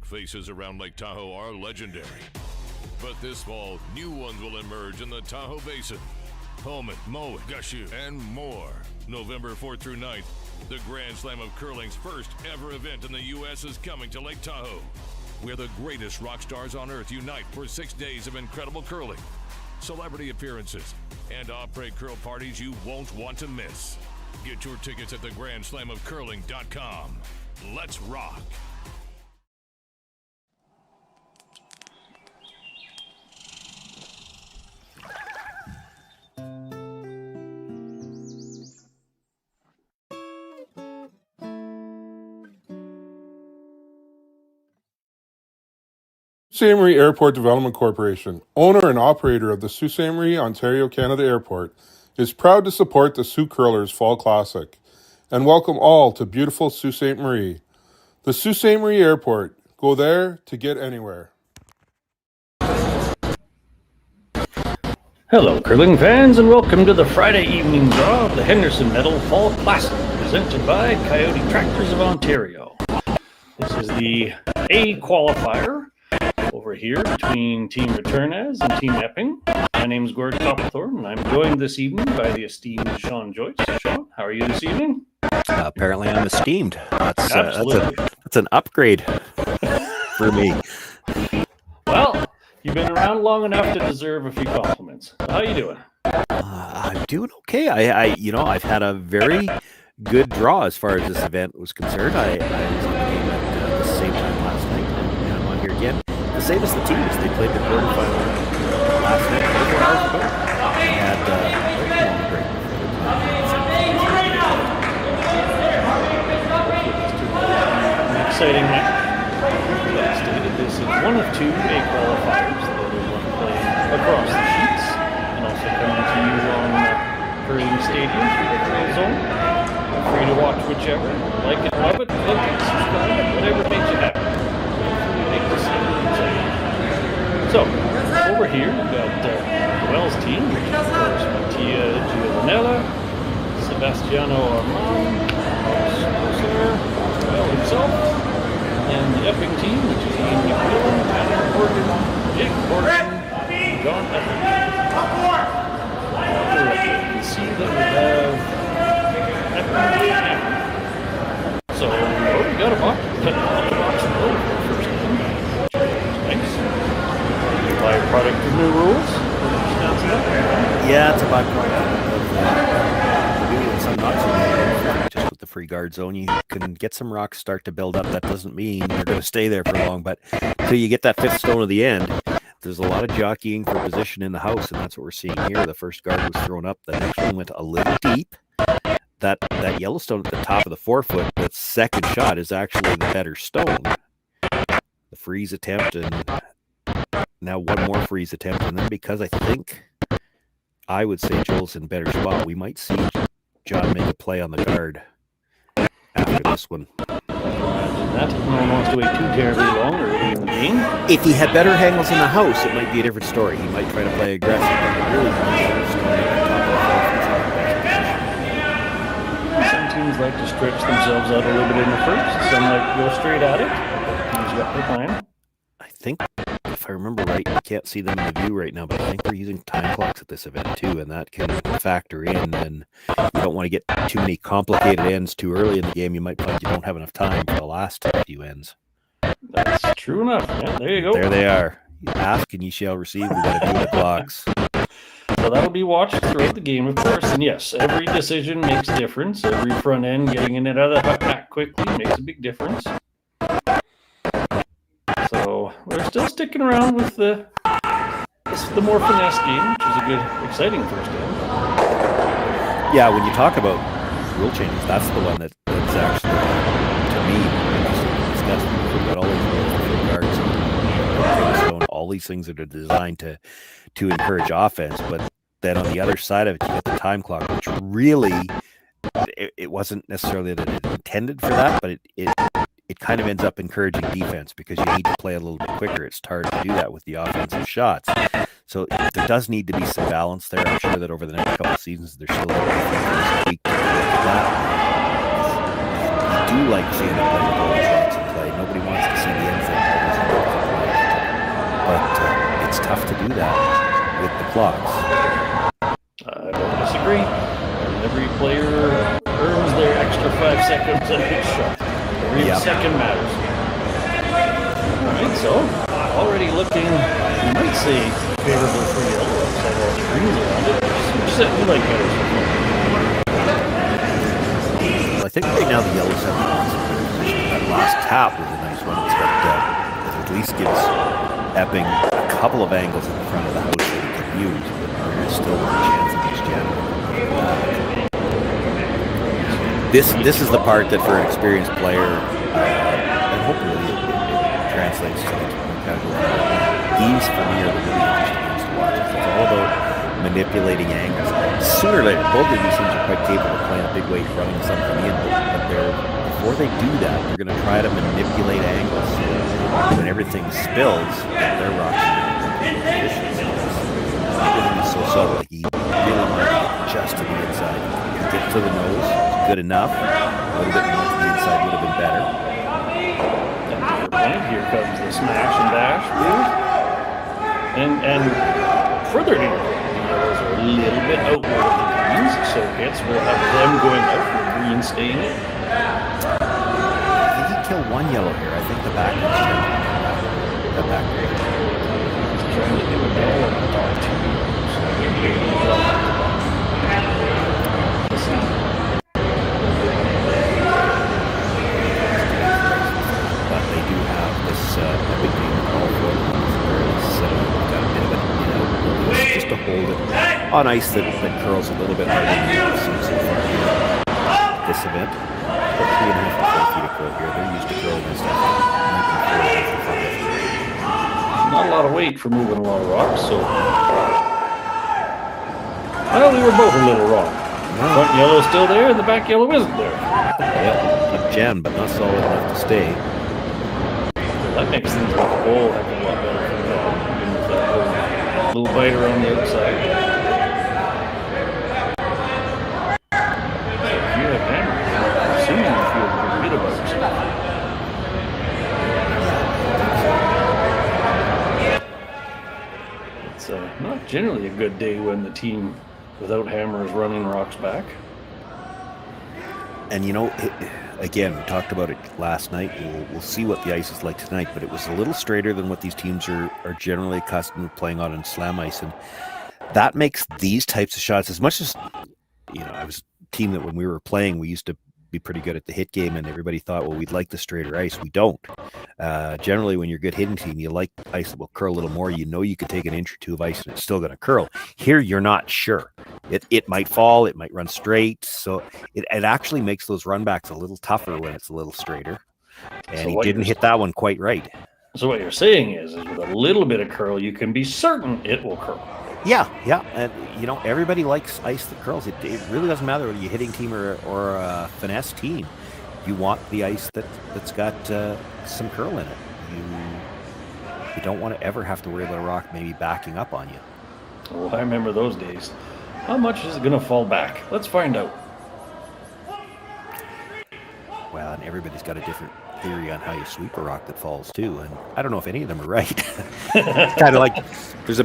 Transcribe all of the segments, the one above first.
faces around Lake Tahoe are legendary. But this fall, new ones will emerge in the Tahoe Basin. Pullman, Mowat, Gushu, and more. November 4th through 9th, the Grand Slam of Curling's first ever event in the U.S. is coming to Lake Tahoe, where the greatest rock stars on earth unite for 6 days of incredible curling, celebrity appearances, and off-break curl parties you won't want to miss. Get your tickets at thegrandslamofcurling.com. Let's rock. Ste.Marie Airport Development Corporation, owner and operator of the Ste.Marie, Ontario, Canada Airport, is proud to support the Sault Curlers Fall Classic and welcome all to beautiful Sault Ste. Marie. The Sault Ste. Marie Airport. Go there to get anywhere. Hello, curling fans, and welcome to the Friday evening draw of the Henderson Medal Fall Classic, presented by Kioti Tractors of Ontario. This is the A qualifier over here between Team Retornaz and Team Epping. My name is Gord Copplethorne, and I'm joined this evening by the esteemed Sean Joyce. Sean, how are you this evening? Apparently I'm esteemed. That's an upgrade for me. Well, you've been around long enough to deserve a few compliments. How are you doing? I'm doing okay. I've had a very good draw as far as this event was concerned. I was on the game at the same time last night, and I'm on here again. The same as the teams. They played the quarterfinal last night, 24 hours ago. And great. An exciting night. Like stated, this is one of two A qualifiers that will play across the sheets and also coming to you on Curling Stadium through the Curl Zone. Feel free to watch whichever. Like it, love it, click it, subscribe, whatever makes you happy. Hopefully make this exciting. So, over here we've got the Wells team, which is of course Mattia Giovanella, Sebastiano Armand, Well himself, and the Epping team, which is Ian McMillan, Tanner Morgan, Jake Borson, John Epping. You can see that we have Epping and so we got a box of gold for the first game. Thanks. Byproduct of new rules. Yeah, it's a byproduct of the new ones. I'm not familiar just with the free guard zone. You can get some rocks start to build up. That doesn't mean they're going to stay there for long, but until you get that fifth stone at the end, there's a lot of jockeying for position in the house, and that's what we're seeing here. The first guard was thrown up. The next one went a little deep. That yellow stone at the top of the 4 foot, that second shot is actually the better stone. The freeze attempt, and now one more freeze attempt, and then because I would say Joel's in better spot, we might see John make a play on the guard after this one. That no one wants to wait too terribly long early in the game. If he had better angles in the house, it might be a different story. He might try to play aggressive, but really some teams like to stretch themselves out a little bit in the first. Some like to go straight at it. Teams got their plan. I think, if I remember right, you can't see them in the view right now, but I think they're using time clocks at this event too, and that can factor in. And you don't want to get too many complicated ends too early in the game. You might find you don't have enough time for the last few ends. That's true enough. Yeah, there you go. There they are. You ask and you shall receive. We got to do the clocks. So that'll be watched throughout the game, of course. And yes, every decision makes a difference. Every front end getting in and out of the pack quickly makes a big difference. So we're still sticking around with the more finesse game, which is a good, exciting first game. Yeah, when you talk about rule changes, that's the one that's actually, to me, interesting to discuss. We've got all these guards, all these things that are designed to encourage offense, but then on the other side of it, you get the time clock, which really, it wasn't necessarily that it intended for that, but it kind of ends up encouraging defense because you need to play a little bit quicker. It's hard to do that with the offensive shots. So there does need to be some balance there. I'm sure that over the next couple of seasons, there's still a week to look at that. I do like seeing it play with shots in play. Nobody wants to see the end thing. do that with the clocks. I don't disagree. And every player earns their extra 5 seconds on each shot. Every second matters. All right, so already looking, you might say, favorable for yellow outside all the greens around it. Which set you like better so far? Well, I think right now the yellows have the position. That last tap was a nice one. It's got it at least gives Epping a couple of angles in the front of the house that he can use, but there's still a chance of this jam. This is the part that for an experienced player, and hopefully it translates to the casual. These for me are the really interesting ones to watch. It's all about manipulating angles. Sooner or later, both of these teams are quite capable of playing a big weight, running something in, but before they do that, they're going to try to manipulate angles. So when everything spills, their rocks are so subtle. Like you really want to get just to the inside. Get to the nose, good enough. A little bit more to the inside would have been better. And to your point, here comes the smash and dash move. And further to your point, the yellows are a little bit outward of the greens, so hits will have them going out for the green staying in. He did kill one yellow here. I think the back was the back. He's trying to do a ball on the top two. But they do have this big game call for it. Got a bit of it, just to hold it on ice that curls a little bit harder than we've seen so far here. This event, about 3.5 to 4 feet of curl here. They're used to curling this stuff. Not a lot of weight for moving a lot of rocks, so. Well, we were both a little wrong. The front yellow's still there, and the back yellow isn't there. Yep, a gem, but not solid enough to stay. That makes things look a whole heck of a lot better for them, even with that little bite around the outside. So if you have hammer, I assume you feel pretty good about yourself. It's not generally a good day when the team without hammer is running rocks back. And again, we talked about it last night. We'll see what the ice is like tonight, but it was a little straighter than what these teams are generally accustomed to playing on in slam ice, and that makes these types of shots, as much as I was a team that when we were playing, we used to be pretty good at the hit game, and everybody thought, well, we'd like the straighter ice. We don't. Generally, when you're a good hitting team, you like ice that will curl a little more. You could take an inch or two of ice and it's still going to curl. Here, you're not sure. It might fall, it might run straight. So it actually makes those runbacks a little tougher when it's a little straighter. And so he didn't hit that one quite right. So what you're saying is with a little bit of curl, you can be certain it will curl. Yeah. And, everybody likes ice that curls. It really doesn't matter whether you're a hitting team or a finesse team. You want the ice that's got some curl in it. You don't want to ever have to worry about a rock maybe backing up on you. Well, I remember those days. How much is it going to fall back? Let's find out. Well, and everybody's got a different theory on how you sweep a rock that falls too, and I don't know if any of them are right. Kind of like there's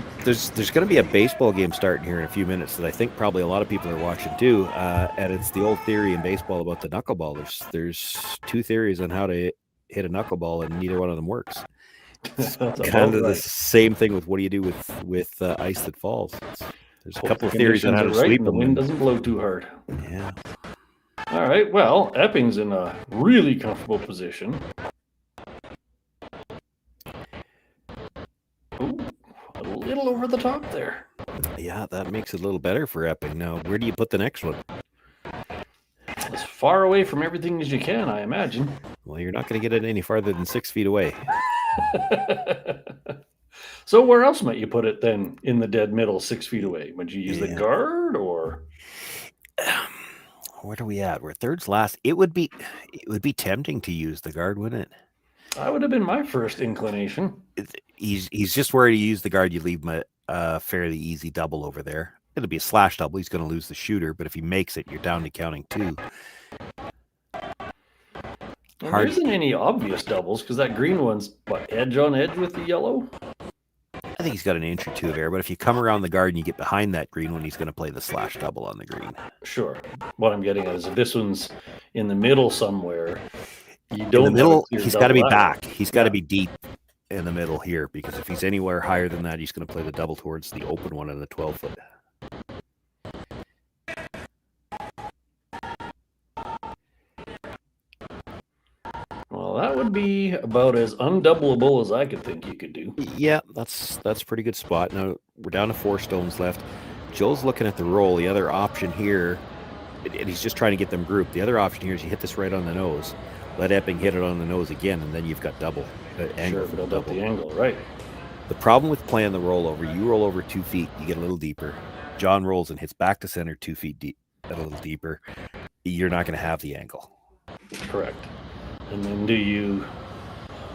going to be a baseball game starting here in a few minutes that I think probably a lot of people are watching too, and it's the old theory in baseball about the knuckleball. There's two theories on how to hit a knuckleball, and neither one of them works. It's kind of the same thing with what do you do with ice that falls. There's a couple of theories on how to sweep them. The wind doesn't blow too hard. Yeah. All right, well, Epping's in a really comfortable position. Ooh, a little over the top there. Yeah, that makes it a little better for Epping. Now, where do you put the next one? As far away from everything as you can, I imagine. Well, you're not going to get it any farther than 6 feet away. So where else might you put it then in the dead middle, 6 feet away? Would you use the guard or... What are we at? We're thirds last. It would be tempting to use the guard, wouldn't it? That would have been my first inclination. He's just worried you use the guard, you leave him a fairly easy double over there. It'll be a slash double. He's going to lose the shooter, but if he makes it, you're down to counting 2. Well, there isn't any obvious doubles because that green one's edge on edge with the yellow. I think he's got an inch or two of air, but if you come around the guard and you get behind that green one, he's going to play the slash double on the green. Sure. What I'm getting at is if this one's in the middle somewhere, you don't. In the middle, he's got to be double back. He's got to be deep in the middle here, because if he's anywhere higher than that, he's going to play the double towards the open one on the 12-foot. Well, that would be about as undoubleable as I could think you could do. Yeah, that's a pretty good spot. Now, we're down to 4 stones left. Joel's looking at the roll. The other option here, and he's just trying to get them grouped. The other option here is you hit this right on the nose. Let Epping hit it on the nose again, and then you've got double. Angle Sure, build up the angle, right. The problem with playing the rollover, you roll over 2 feet, you get a little deeper. John rolls and hits back to center 2 feet deep, a little deeper. You're not going to have the angle. Correct. And then do you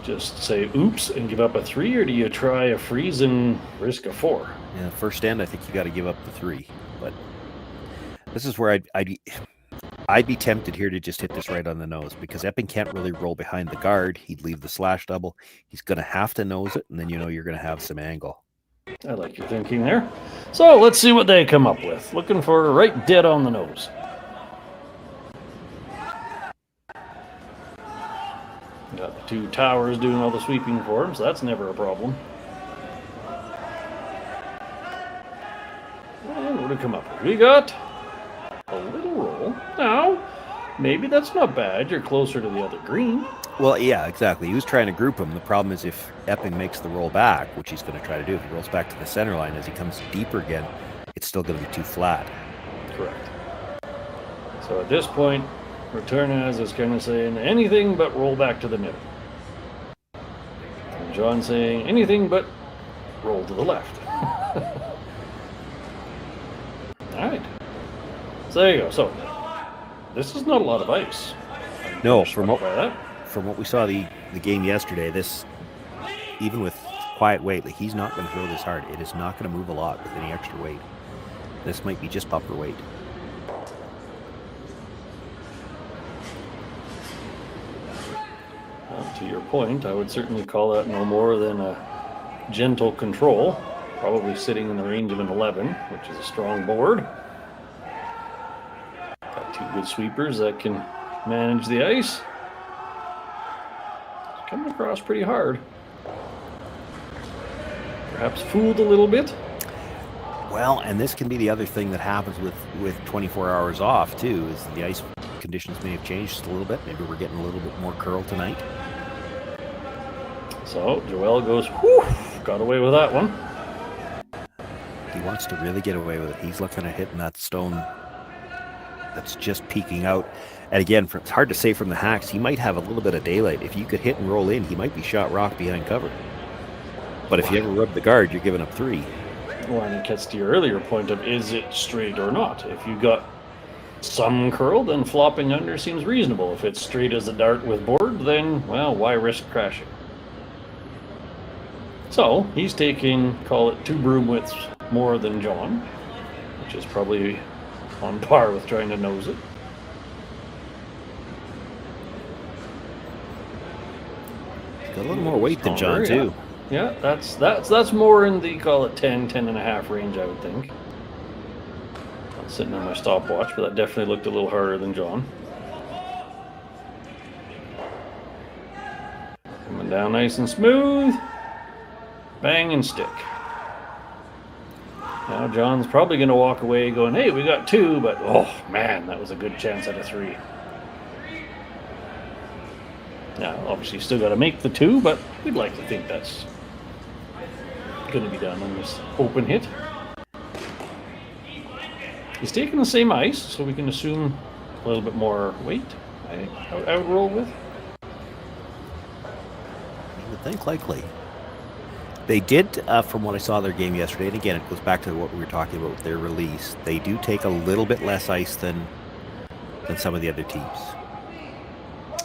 just say oops and give up a 3, or do you try a freeze and risk a 4? Yeah, first end, I think you got to give up the 3. But this is where I'd be tempted here to just hit this right on the nose, because Epping can't really roll behind the guard. He'd leave the slash double. He's going to have to nose it, and then you're going to have some angle. I like your thinking there. So let's see what they come up with. Looking for right dead on the nose. Got the 2 towers doing all the sweeping for him, so that's never a problem. And what did we come up with? We got a little roll. Now, maybe that's not bad. You're closer to the other green. Well, yeah, exactly. He was trying to group him. The problem is if Epping makes the roll back, which he's going to try to do, if he rolls back to the center line as he comes deeper again, it's still going to be too flat. Correct. So at this point, Retornaz is kind of saying anything but roll back to the middle. And John saying anything but roll to the left. All right. So there you go. So this is not a lot of ice. No, from what we saw the game yesterday, this, even with quiet weight, like he's not going to throw this hard. It is not going to move a lot with any extra weight. This might be just bumper weight. Well, to your point, I would certainly call that no more than a gentle control, probably sitting in the range of an 11, which is a strong board. Got 2 good sweepers that can manage the ice. It's coming across pretty hard. Perhaps fooled a little bit. Well, and this can be the other thing that happens with 24 hours off, too, is the ice conditions may have changed just a little bit. Maybe we're getting a little bit more curl tonight. So, Joel goes, whew, got away with that one. He wants to really get away with it. He's looking at hitting that stone that's just peeking out. And again, it's hard to say from the hacks. He might have a little bit of daylight. If you could hit and roll in, he might be shot rock behind cover. But if you ever rub the guard, you're giving up 3. Well, and it gets to your earlier point of is it straight or not? If you got some curl, then flopping under seems reasonable. If it's straight as a dart with board, then, well, why risk crashing? So, he's taking, call it 2 broom widths more than John, which is probably on par with trying to nose it. Got a little more weight than John, too. Yeah, that's more in the, call it 10 and a half range, I would think. I'm sitting on my stopwatch, but that definitely looked a little harder than John. Coming down nice and smooth. Bang and stick. Now John's probably going to walk away going, hey, we got 2, but oh man, that was a good chance at a 3. Now, obviously, still got to make the 2, but we'd like to think that's going to be done on this open hit. He's taking the same ice, so we can assume a little bit more weight. I would roll with. You would think likely. They did, from what I saw their game yesterday, and again, it goes back to what we were talking about with their release. They do take a little bit less ice than some of the other teams.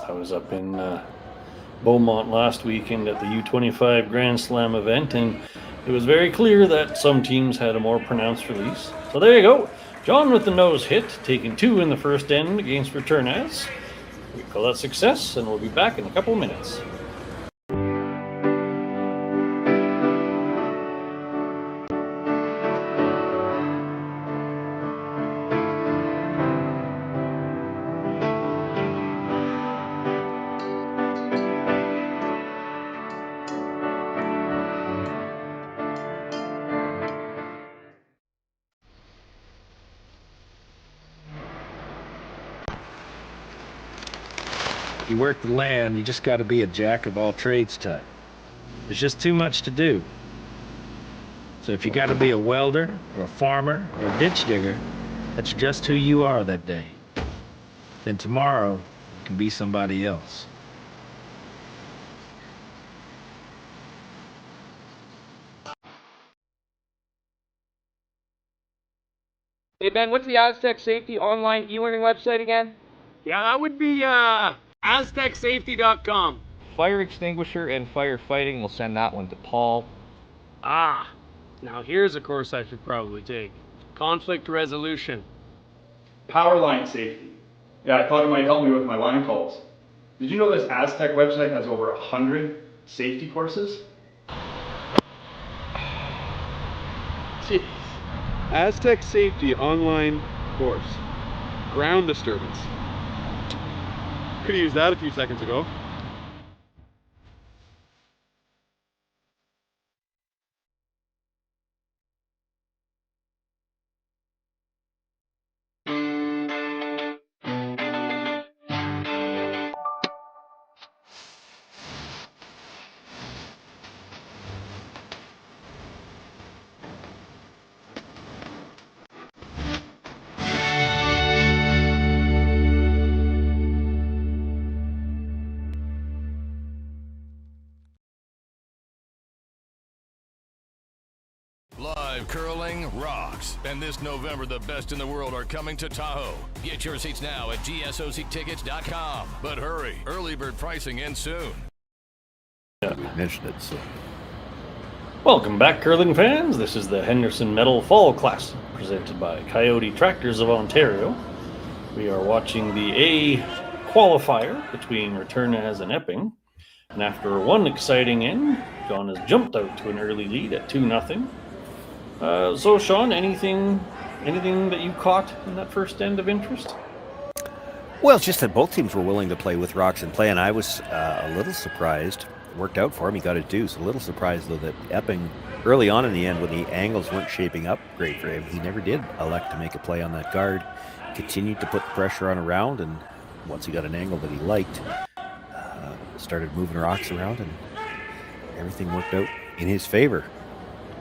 I was up in Beaumont last weekend at the U25 Grand Slam event, and it was very clear that some teams had a more pronounced release. So there you go. John with the nose hit, taking 2 in the first end against Retornaz. We call that success, and we'll be back in a couple of minutes. Well, the thing likely. They did, from what I saw their game yesterday, and again, it goes back to what we were talking about with their release. They do take a little bit less ice than some of the other teams. I was up in Beaumont last weekend at the U25 Grand Slam event, and it was very clear that some teams had a more pronounced release. So there you go. John with the nose hit, taking 2 in the first end against Retornaz. We call that success, and we'll be back in a couple of minutes. You work the land, you just got to be a jack of all trades type. There's just too much to do. So if you got to be a welder or a farmer or a ditch digger, that's just who you are that day. Then tomorrow, you can be somebody else. Hey Ben, what's the Aztec Safety online e-learning website again? Yeah, that would be aztecsafety.com. Fire extinguisher and firefighting, we'll send that one to Paul. Ah, now here's a course I should probably take. Conflict resolution. Power line safety. Yeah, I thought it might help me with my line calls. Did you know this Aztec website has over 100 safety courses? Jeez. Aztec Safety online course. Ground disturbance. Could have used that a few seconds ago. Live curling rocks. And this November, the best in the world are coming to Tahoe. Get your seats now at gsoctickets.com. But hurry, early bird pricing ends soon. Yeah, we mentioned it, so. Welcome back, curling fans. This is the Henderson Medal Fall Classic, presented by Coyote Tractors of Ontario. We are watching the A qualifier between Retornaz and Epping. And after one exciting end, John has jumped out to an early lead at 2-0. So, Sean, anything that you caught in that first end of interest? Well, it's just that both teams were willing to play with rocks and play, and I was a little surprised. It worked out for him. He got a deuce. A little surprised, though, that Epping, early on in the end, when the angles weren't shaping up great for him, he never did elect to make a play on that guard. Continued to put the pressure on a round, and once he got an angle that he liked, started moving rocks around, and everything worked out in his favor.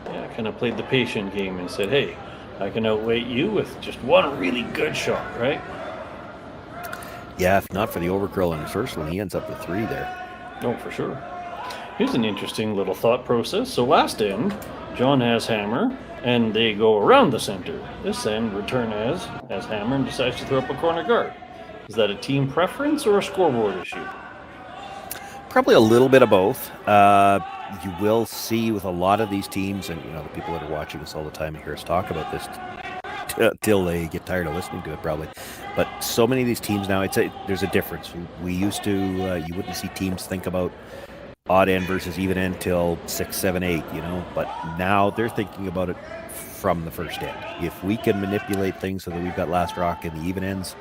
Yeah, kind of played the patient game and said, hey, I can outweight you with just one really good shot, right? Yeah, if not for the overcurl in the first one, he ends up with 3 there. Oh, for sure. Here's an interesting little thought process. So last end, John has hammer, and they go around the center. This end, Retornaz has hammer and decides to throw up a corner guard. Is that a team preference or a scoreboard issue? Probably a little bit of both. You will see with a lot of these teams, and the people that are watching us all the time and hear us talk about this till they get tired of listening to it, probably. But so many of these teams now, there's a difference. We used to, you wouldn't see teams think about odd end versus even end till 6, 7, 8. But now they're thinking about it from the first end. If we can manipulate things so that we've got last rock in the even ends,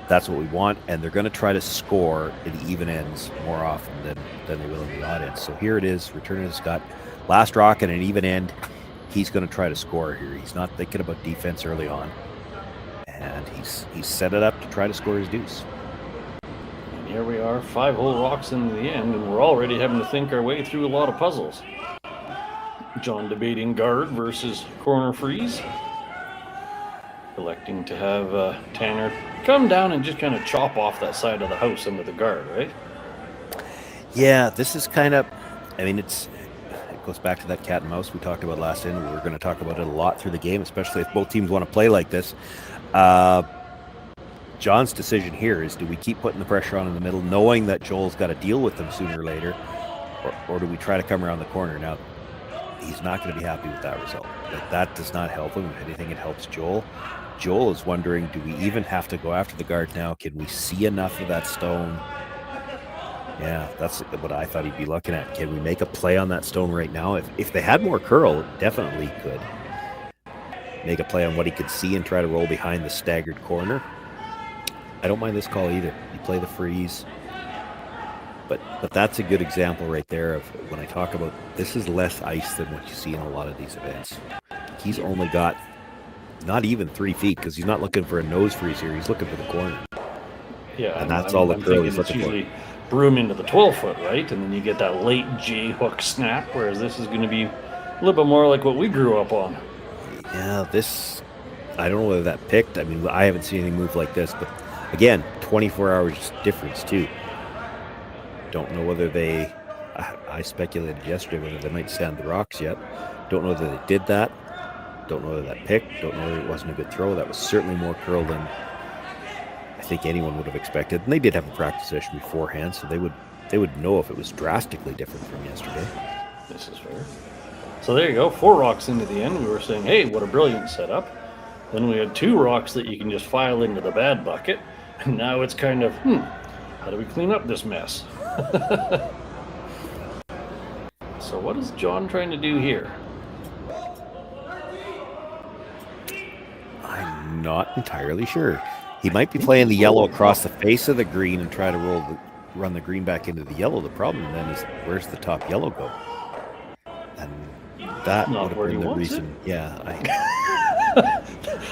that's what we want, and they're going to try to score in the even ends more often than they will in the odd ends. So here it is. Retornaz got last rock and an even end. He's going to try to score here. He's not thinking about defense early on, and he's set it up to try to score his deuce. And here we are, 5-hole rocks in the end, and we're already having to think our way through a lot of puzzles. John debating guard versus corner freeze. Electing to have Tanner come down and just kind of chop off that side of the house under the guard, right? Yeah, this is kind of, it goes back to that cat and mouse we talked about last end. We're going to talk about it a lot through the game, especially if both teams want to play like this. John's decision here is, do we keep putting the pressure on in the middle, knowing that Joel's got to deal with them sooner or later, or do we try to come around the corner? Now, he's not going to be happy with that result. That does not help him. If anything, it helps Joel. Joel is wondering, do we even have to go after the guard now? Can we see enough of that stone? Yeah, that's what I thought he'd be looking at. Can we make a play on that stone right now? If they had more curl, definitely could make a play on what he could see and try to roll behind the staggered corner. I don't mind this call either. You play the freeze. But that's a good example right there of when I talk about this is less ice than what you see in a lot of these events. He's only got not even 3 feet, because he's not looking for a nose freeze here. He's looking for the corner. Yeah, And that's all the I'm curl thinking he's it's looking for. usually broom into the 12-foot, right? And then you get that late J hook snap, whereas this is going to be a little bit more like what we grew up on. Yeah, this, I don't know whether that picked. I mean, I haven't seen any move like this, but again, 24 hours difference too. Don't know whether they, I speculated yesterday whether they might stand the rocks yet. Don't know whether they did that. Don't know whether that picked. Don't know whether it wasn't a good throw. That was certainly more curl than I think anyone would have expected. And they did have a practice session beforehand, so they would know if it was drastically different from yesterday. This is fair. So there you go, 4 rocks into the end. We were saying, hey, what a brilliant setup. Then we had 2 rocks that you can just file into the bad bucket. And now it's kind of, how do we clean up this mess? So what is John trying to do here? I'm not entirely sure. He might be playing the yellow across the face of the green and try to run the green back into the yellow. The problem then is where's the top yellow go? And that would have been the reason. Yeah,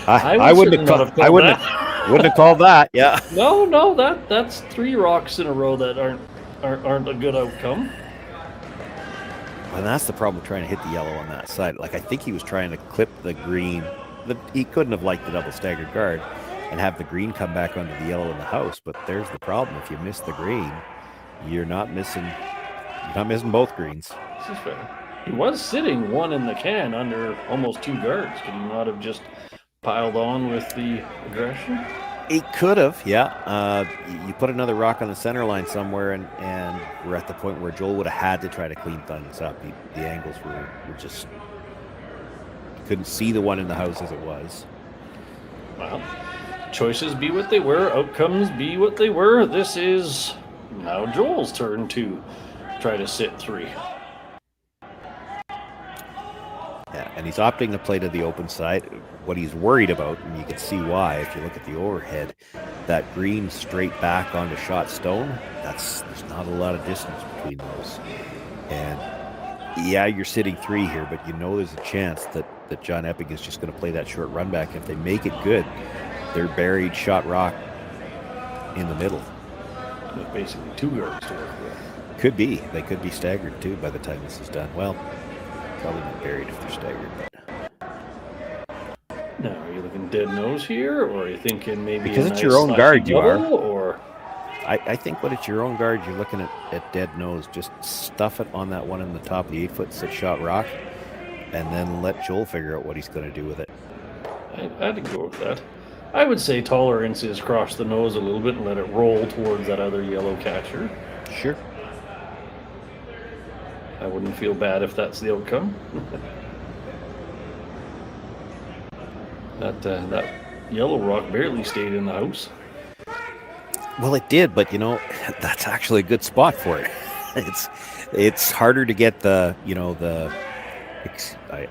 I wouldn't have called that. Yeah. No, that's 3 rocks in a row that aren't a good outcome. And that's the problem with trying to hit the yellow on that side. Like I think he was trying to clip the green. He couldn't have liked the double staggered guard and have the green come back onto the yellow in the house. But there's the problem: if you miss the green, you're not missing both greens. This is fair. He was sitting 1 in the can under almost 2 guards. Could he not have just piled on with the aggression? He could have, yeah. You put another rock on the center line somewhere, and we're at the point where Joel would have had to try to clean things up. The angles were just, you couldn't see the one in the house as it was. Well, choices be what they were, outcomes be what they were. This is now Joel's turn to try to sit 3. Yeah, and he's opting to play to the open side. What he's worried about, and you can see why if you look at the overhead, that green straight back onto shot stone, there's not a lot of distance between those. And yeah, you're sitting 3 here, but you know there's a chance that John Epping is just going to play that short run back. If they make it good, they're buried shot rock in the middle. With basically 2 guards to work with. Could be. They could be staggered too by the time this is done. Well, probably not buried if they're staggered. But. Now, are you looking dead nose here, or are you thinking maybe because it's your own guard you are? Or I think when it's your own guard, you're looking at dead nose. Just stuff it on that one in the top of the 8-foot sit shot rock, and then let Joel figure out what he's going to do with it. I'd go with that. I would say tolerance is cross the nose a little bit and let it roll towards that other yellow catcher. Sure. I wouldn't feel bad if that's the outcome. That yellow rock barely stayed in the house. Well, it did, but that's actually a good spot for it. It's harder to get I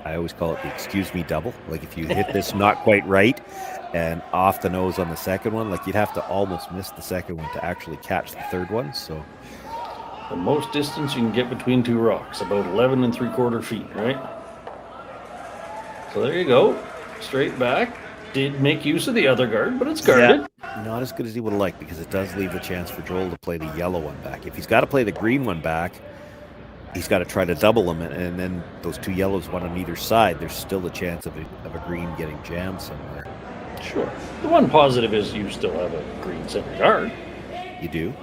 always call it the excuse me double. Like if you hit this not quite right and off the nose on the second one, like you'd have to almost miss the second one to actually catch the third one. So the most distance you can get between 2 rocks, about 11 3/4 feet, right? So there you go. Straight back. Did make use of the other guard, but it's guarded. Yeah, not as good as he would have liked because it does leave the chance for Joel to play the yellow one back. If he's got to play the green one back, he's got to try to double them, and then those 2 yellows, one on either side, there's still a chance of a green getting jammed somewhere. Sure. The one positive is you still have a green center guard. You do.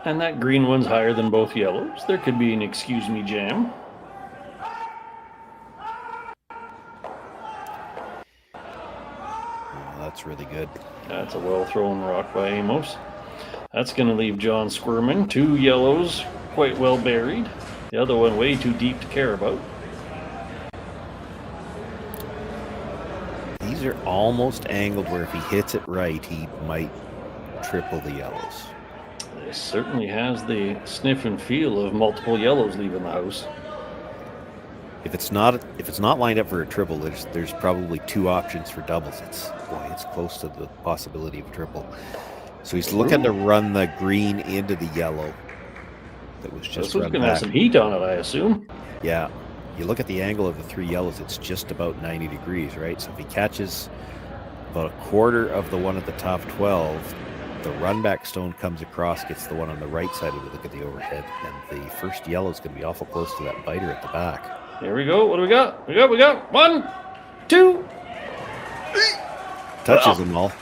And that green one's higher than both yellows. There could be an excuse me jam. That's really good. That's a well-thrown rock by Amos. That's going to leave John squirming. 2 yellows, quite well buried. The other one way too deep to care about. These are almost angled where if he hits it right, he might triple the yellows. It certainly has the sniff and feel of multiple yellows leaving the house. If it's not lined up for a triple, there's probably 2 options for doubles. It's close to the possibility of a triple. So he's looking to run the green into the yellow. That was just going to have some heat on it, I assume. Yeah. You look at the angle of the 3 yellows, it's just about 90 degrees, right? So if he catches about a quarter of the one at the top 12. The run back stone comes across, gets the one on the right side if you look at the overhead, and the first yellow is going to be awful close to that biter at the back. Here we go. What do we got? We got 1, 2. Touches them all.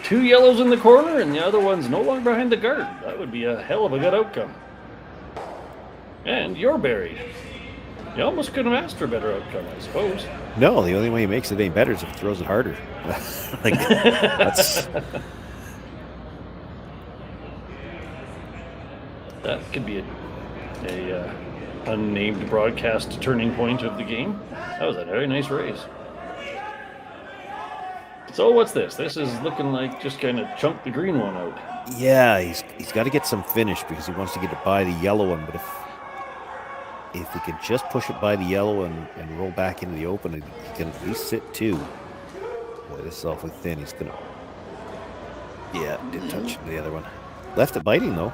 2 yellows in the corner, and the other one's no longer behind the guard. That would be a hell of a good outcome. And you're buried. You almost couldn't have asked for a better outcome, I suppose. No, the only way he makes it any better is if he throws it harder. Like, that's... That could be a unnamed broadcast turning point of the game. That was a very nice raise. So what's this? This is looking like just kind of chunk the green one out. Yeah, he's got to get some finish because he wants to get it by the yellow one. But if he can just push it by the yellow and roll back into the open, he can at least sit 2. Boy, this is awfully thin. He's gonna. Yeah, did touch the other one. Left it biting though.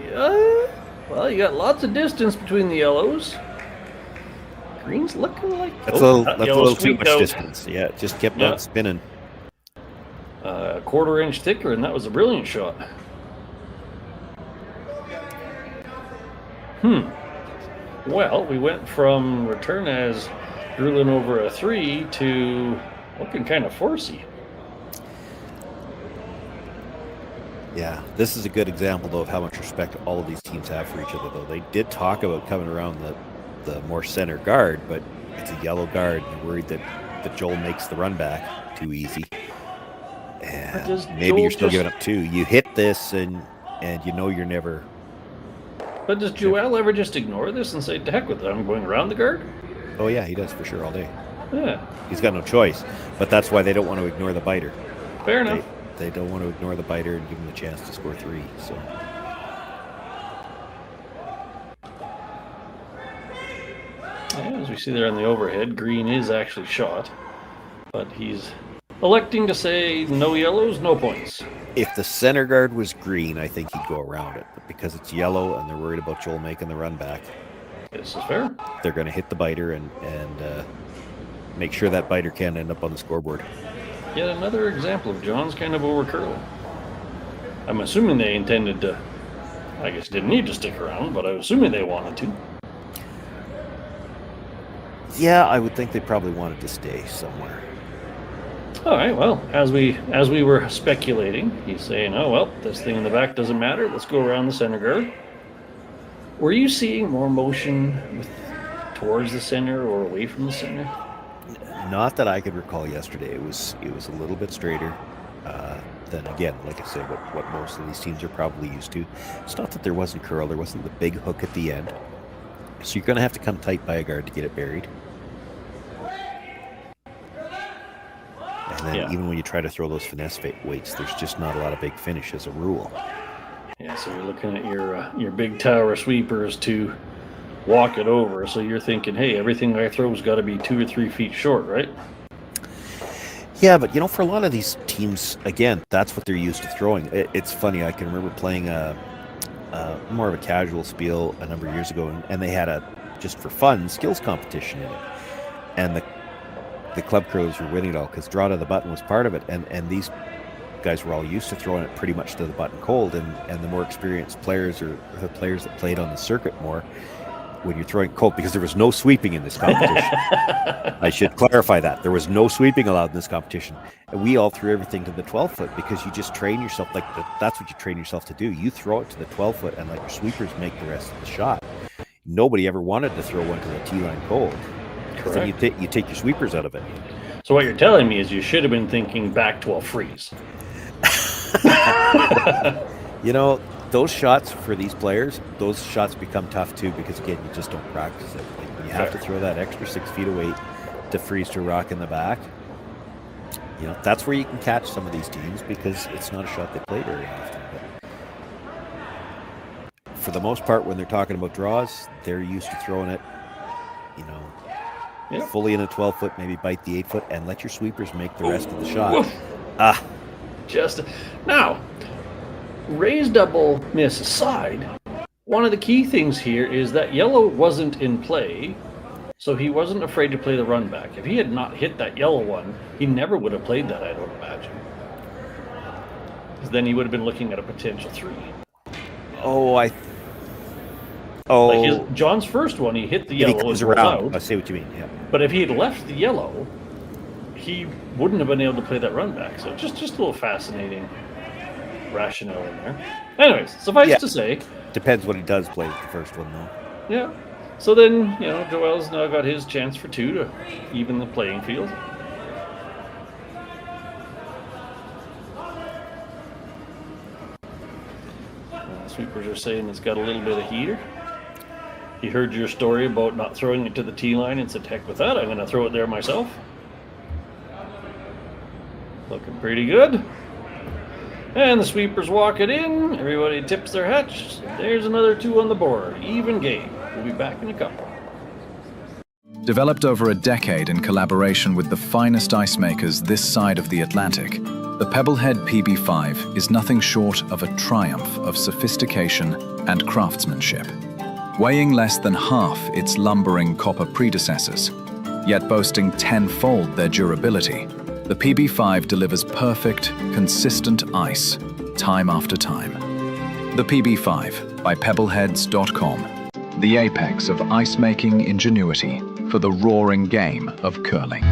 Yeah. Well, you got lots of distance between the yellows. Green's looking like that's a little too squeaked much out. distance. Yeah, it just kept on spinning. A quarter inch thicker, and that was a brilliant shot. Well, we went from Retornaz drooling over a 3 to looking kind of forcey. Yeah, this is a good example, though, of how much respect all of these teams have for each other, though. They did talk about coming around the more center guard, but it's a yellow guard. You're worried that Joel makes the run back too easy. And maybe you're still giving up 2. You hit this, and you know you're never... But does Joel ever just ignore this and say, to heck with it, I'm going around the guard? Oh, yeah, he does for sure all day. Yeah. He's got no choice, but that's why they don't want to ignore the biter. Fair enough. They don't want to ignore the biter and give him a chance to score 3. So, yeah, as we see there on the overhead, Green is actually shot, but he's electing to say no yellows, no points. if the center guard was green, I think he'd go around it. But because it's yellow and they're worried about Joel making the run back, this is fair. They're going to hit the biter and make sure that biter can't end up on the scoreboard. Yet another example of John's kind of overcurling. I'm assuming they intended to, I guess didn't need to stick around, but I'm assuming they wanted to. Yeah, I would think they probably wanted to stay somewhere. All right, well, as we were speculating, he's saying, oh, well, this thing in the back doesn't matter. Let's go around the center guard. Were you seeing more motion towards the center or away from the center? Not that I could recall yesterday. It was a little bit straighter than, again, like I said, what most of these teams are probably used to. It's not that there wasn't curl. There wasn't the big hook at the end. So you're going to have to come tight by a guard to get it buried. And then even when you try to throw those finesse weights, there's just not a lot of big finish as a rule. Yeah, so you're looking at your big tower sweepers to walk it over. So you're thinking, hey, everything I throw's got to be 2 or 3 feet short, right? Yeah, but for a lot of these teams, again, that's what they're used to throwing. It's funny. I can remember playing more of a casual spiel a number of years ago, and they had a just for fun skills competition in it, and the club curlers were winning it all because draw to the button was part of it, and these guys were all used to throwing it pretty much to the button cold, and the more experienced players or the players that played on the circuit more, when you're throwing cold, because there was no sweeping in this competition. I should clarify that. There was no sweeping allowed in this competition. And we all threw everything to the 12-foot because you just train yourself, that's what you train yourself to do. You throw it to the 12-foot and let your sweepers make the rest of the shot. Nobody ever wanted to throw one to the T-line cold. Correct. Then you take your sweepers out of it. So what you're telling me is you should have been thinking back 12 freeze. Those shots for these players, those shots become tough too because, again, you just don't practice it. Like when you have to throw that extra 6 feet of weight to freeze to a rock in the back, that's where you can catch some of these teams because it's not a shot they play very often. But for the most part, when they're talking about draws, they're used to throwing it, fully in a 12-foot, maybe bite the 8-foot, and let your sweepers make the rest of the shot. Now, raise double miss aside, one of the key things here is that yellow wasn't in play, So he wasn't afraid to play the run back. If he had not hit that yellow one, he never would have played that, I don't imagine. Because then he would have been looking at a potential 3. John's first one, he hit the yellow. He comes and rolled around. out. I see what you mean. Yeah. But if he had left the yellow, he wouldn't have been able to play that run back. So just a little fascinating rationale in there. Anyways, suffice to say, depends what he does play with the first one, though. Yeah. So then, Joel's now got his chance for 2 to even the playing field. Sweepers are saying it's got a little bit of heater. He heard your story about not throwing it to the tee line and said, heck with that, I'm going to throw it there myself. Looking pretty good. And the sweepers walk it in. Everybody tips their hats. There's another 2 on the board. Even game. We'll be back in a couple. Developed over a decade in collaboration with the finest ice makers this side of the Atlantic, the Pebblehead PB5 is nothing short of a triumph of sophistication and craftsmanship. Weighing less than half its lumbering copper predecessors, yet boasting 10-fold their durability, the PB5 delivers perfect, consistent ice, time after time. The PB5 by Pebbleheads.com, the apex of ice-making ingenuity for the roaring game of curling.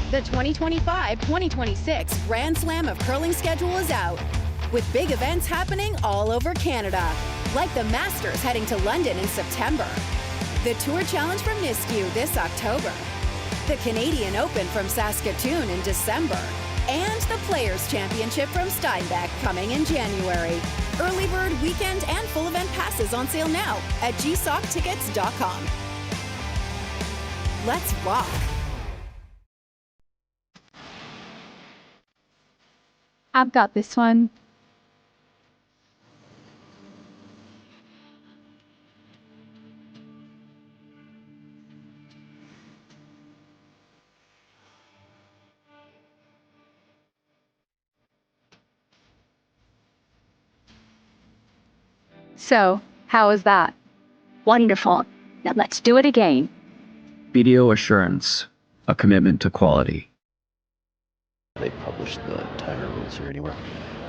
The 2025-2026 Grand Slam of Curling schedule is out, with big events happening all over Canada, like the Masters heading to London in September, the Tour Challenge from YNCU this October, the Canadian Open from Saskatoon in December, and the Players' Championship from Steinbeck coming in January. Early bird weekend and full event passes on sale now at gsoctickets.com. Let's rock! I've got this one. So, how is that? Wonderful. Now let's do it again. BDO Assurance, a commitment to quality. They published the timer rules here anywhere.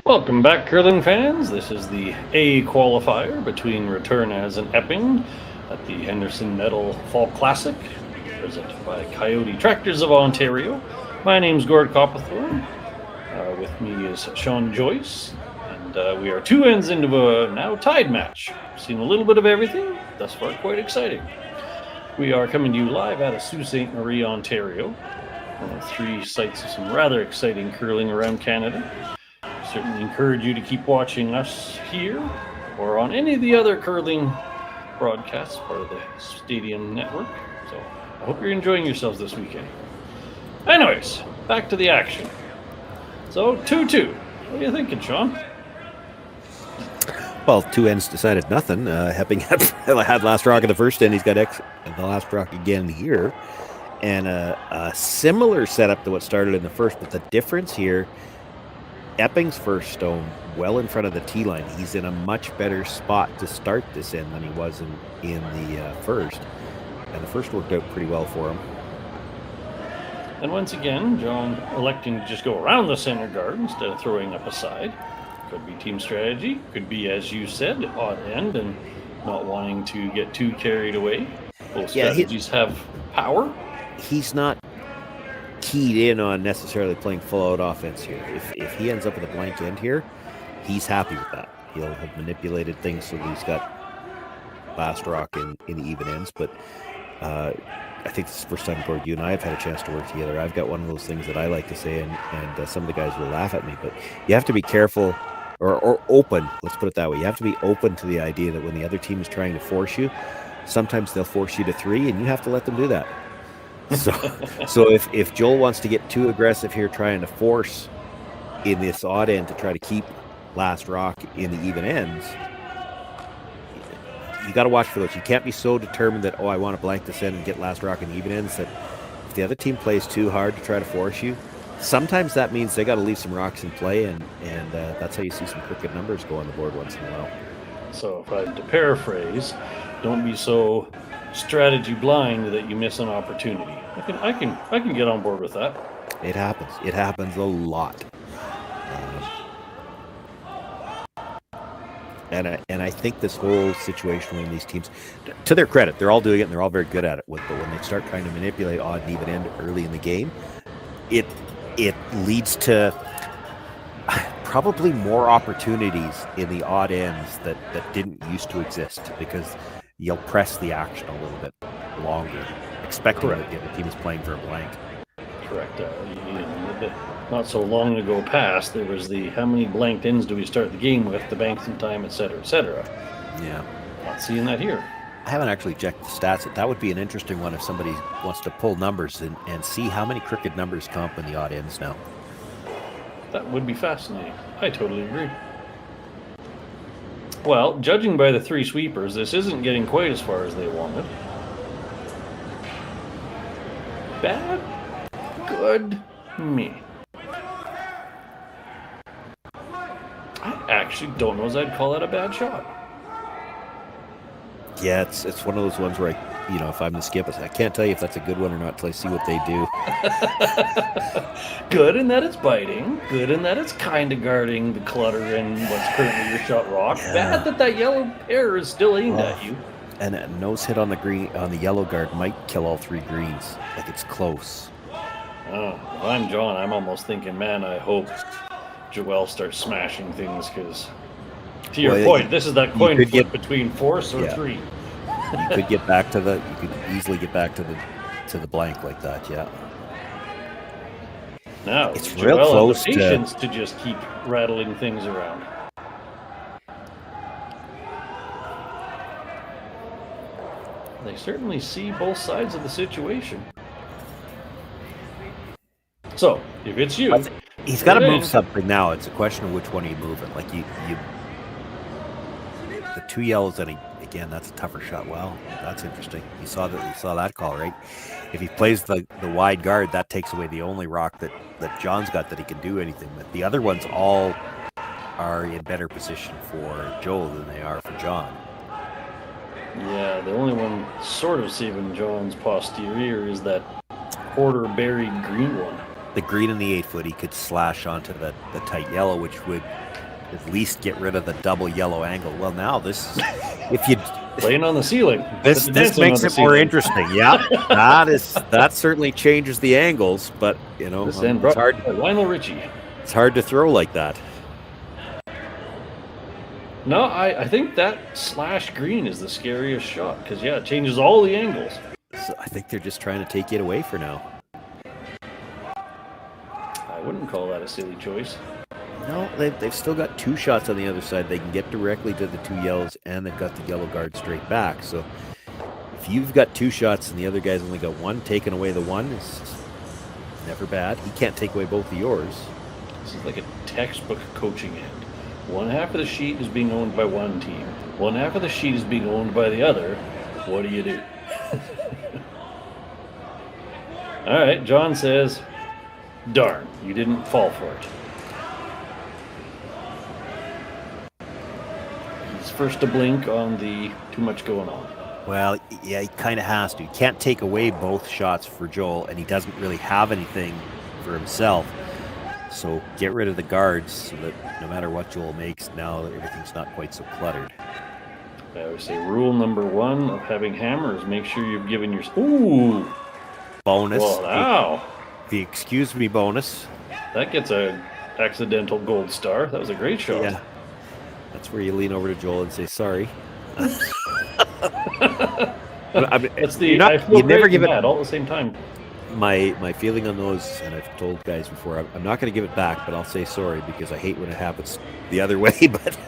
Welcome back, curling fans. This is the A qualifier between Retornaz and Epping at the Henderson Medal Fall Classic, presented by Kioti Tractors of Ontario. My name's Gord Copperthorne. With me is Sean Joyce, and we are 2 ends into a now tied match. Seen a little bit of everything, thus far quite exciting. We are coming to you live out of Ste.Marie, Ontario. 3 sites of some rather exciting curling around Canada. Certainly encourage you to keep watching us here or on any of the other curling broadcasts, part of the Stadium Network. So I hope you're enjoying yourselves this weekend. Anyways, back to the action. So 2-2. What are you thinking, Sean? Well, 2 ends decided nothing. Epping had last rock in the first end. He's got the last rock again here. And a similar setup to what started in the first, but the difference here, Epping's first stone well in front of the tee line. He's in a much better spot to start this end than he was in the first. And the first worked out pretty well for him. And once again, John electing to just go around the center guard instead of throwing up a side. Could be team strategy, could be, as you said, odd end and not wanting to get too carried away. Both strategies have power. He's not keyed in on necessarily playing full-out offense here. If he ends up with a blank end here, he's happy with that. He'll have manipulated things so that he's got last rock in the even ends. But I think this is the first time, Gord, you and I have had a chance to work together. I've got one of those things that I like to say, and some of the guys will laugh at me. But you have to be careful or open. Let's put it that way. You have to be open to the idea that when the other team is trying to force you, sometimes they'll force you to 3, and you have to let them do that. So if Joel wants to get too aggressive here, trying to force in this odd end to try to keep last rock in the even ends, you got to watch for those. You can't be so determined that, I want to blank this in and get last rock in the even ends, that if the other team plays too hard to try to force you, sometimes that means they got to leave some rocks in play, and that's how you see some crooked numbers go on the board once in a while. So if I'm to paraphrase, don't be so strategy blind that you miss an opportunity. I can get on board with that. It happens. It happens a lot. And I think this whole situation when these teams, to their credit, they're all doing it and they're all very good at it. But when they start trying to manipulate odd and even end early in the game, it leads to probably more opportunities in the odd ends that didn't used to exist, because you'll press the action a little bit longer, expecting that the other team is playing for a blank. Correct. Not so long ago past, there was the how many blanked ends do we start the game with, the banks in time, etc., etc. Yeah. Not seeing that here. I haven't actually checked the stats. That would be an interesting one if somebody wants to pull numbers and see how many crooked numbers come up in the odd ends now. That would be fascinating. I totally agree. Well, judging by the 3 sweepers, this isn't getting quite as far as they wanted. Bad? Good? Me. I actually don't know as I'd call that a bad shot. Yeah, it's one of those ones where if I'm the skip, I can't tell you if that's a good one or not until I see what they do. Good in that it's biting. Good in that it's kind of guarding the clutter in what's currently your shot rock. Yeah. Bad that yellow pair is still aimed at you. And a nose hit on the yellow guard might kill all 3 greens. Like, it's close. Oh, if I'm John, I'm almost thinking, man, I hope Joel starts smashing things, because to your point, this is that coin flip between force or 3. You could get back to you could easily get back to the blank like that, yeah. Now it's Joel real close has the patience to just keep rattling things around. They certainly see both sides of the situation. So, if it's you, he's got to move something now. It's a question of which one are you moving. Like you the 2 yellows, and again, that's a tougher shot. Wow, that's interesting. You saw that call, right? If he plays the wide guard, that takes away the only rock that John's got that he can do anything with. The other ones all are in better position for Joel than they are for John. Yeah, the only one sort of saving John's posterior is that quarter buried green one. The green in the 8-foot, he could slash onto the tight yellow, which would at least get rid of the double yellow angle. Well, now this, if you playing on the ceiling, this makes it more interesting. Yeah, that certainly changes the angles, but it's hard. Lionel Richie. It's hard to throw like that. No, I think that slash green is the scariest shot, because it changes all the angles. So I think they're just trying to take it away for now. I wouldn't call that a silly choice. No, they've still got 2 shots on the other side. They can get directly to the 2 yellows, and they've got the yellow guard straight back. So if you've got 2 shots and the other guy's only got 1, taking away the 1 is never bad. He can't take away both of yours. This is like a textbook coaching end. One half of the sheet is being owned by one team. One half of the sheet is being owned by the other. What do you do? All right, John says, darn, you didn't fall for it. He's first to blink on the too much going on. Well, yeah, he kind of has to. He can't take away both shots for Joel, and he doesn't really have anything for himself. So get rid of the guards so that no matter what Joel makes, now everything's not quite so cluttered. I always say rule number 1 of having hammers, make sure you've given your... Ooh! Bonus. Wow. The excuse me bonus. That gets a accidental gold star. That was a great shot. Yeah. That's where you lean over to Joel and say, sorry. I mean, it's the you never give it all at the same time. My feeling on those, and I've told guys before, I'm not going to give it back, but I'll say sorry because I hate when it happens the other way. But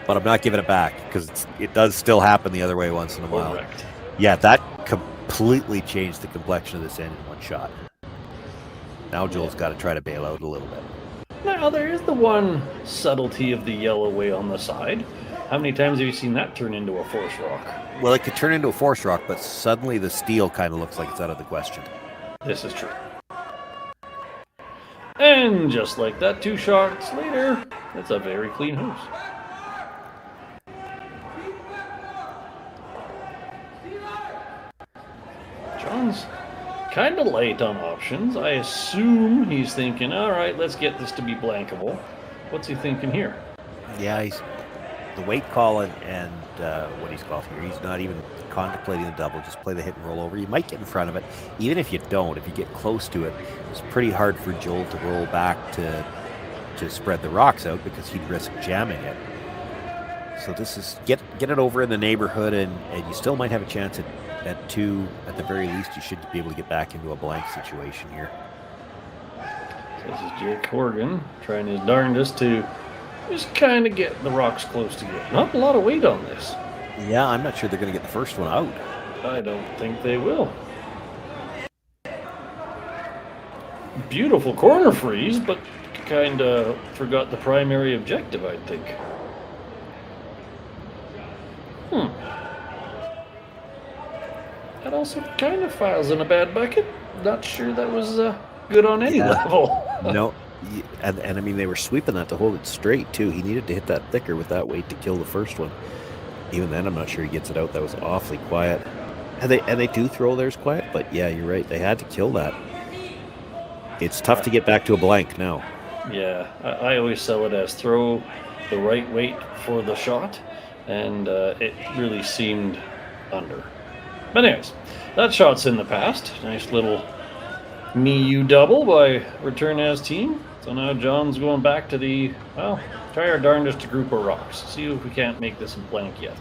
but I'm not giving it back because it does still happen the other way once in a while. Correct. Yeah, that completely changed the complexion of this end in one shot. Now Joel's got to try to bail out a little bit. Now, there is the one subtlety of the yellow way on the side. How many times have you seen that turn into a force rock? Well, it could turn into a force rock, but suddenly the steel kind of looks like it's out of the question. This is true. And just like that, 2 shots later, it's a very clean hose. John's kind of light on options. I assume he's thinking, all right, let's get this to be blankable. What's he thinking here? Yeah, he's the weight call and what he's called here. He's not even contemplating the double. Just play the hit and roll over. You might get in front of it. Even if you don't, if you get close to it, it's pretty hard for Joel to roll back to spread the rocks out because he'd risk jamming it. So this is get it over in the neighborhood, and you still might have a chance at 2. At the very least, you should be able to get back into a blank situation here. So this is Jake Horgan trying his darndest to just kind of get the rocks close together. Not a lot of weight on this. Yeah, I'm not sure they're going to get the first one out. I don't think they will. Beautiful corner freeze, but kind of forgot the primary objective, I think. That also kind of files in a bad bucket. Not sure that was good on any level. No. And I mean, they were sweeping that to hold it straight, too. He needed to hit that thicker with that weight to kill the first one. Even then, I'm not sure he gets it out. That was awfully quiet. And they do throw theirs quiet, but yeah, you're right. They had to kill that. It's tough to get back to a blank now. Yeah, I always sell it as throw the right weight for the shot, and it really seemed under. But anyways, that shot's in the past. Nice little me-you double by Retornaz team. So now John's going back to the, well, try our darndest to group our rocks. See if we can't make this a blank yet.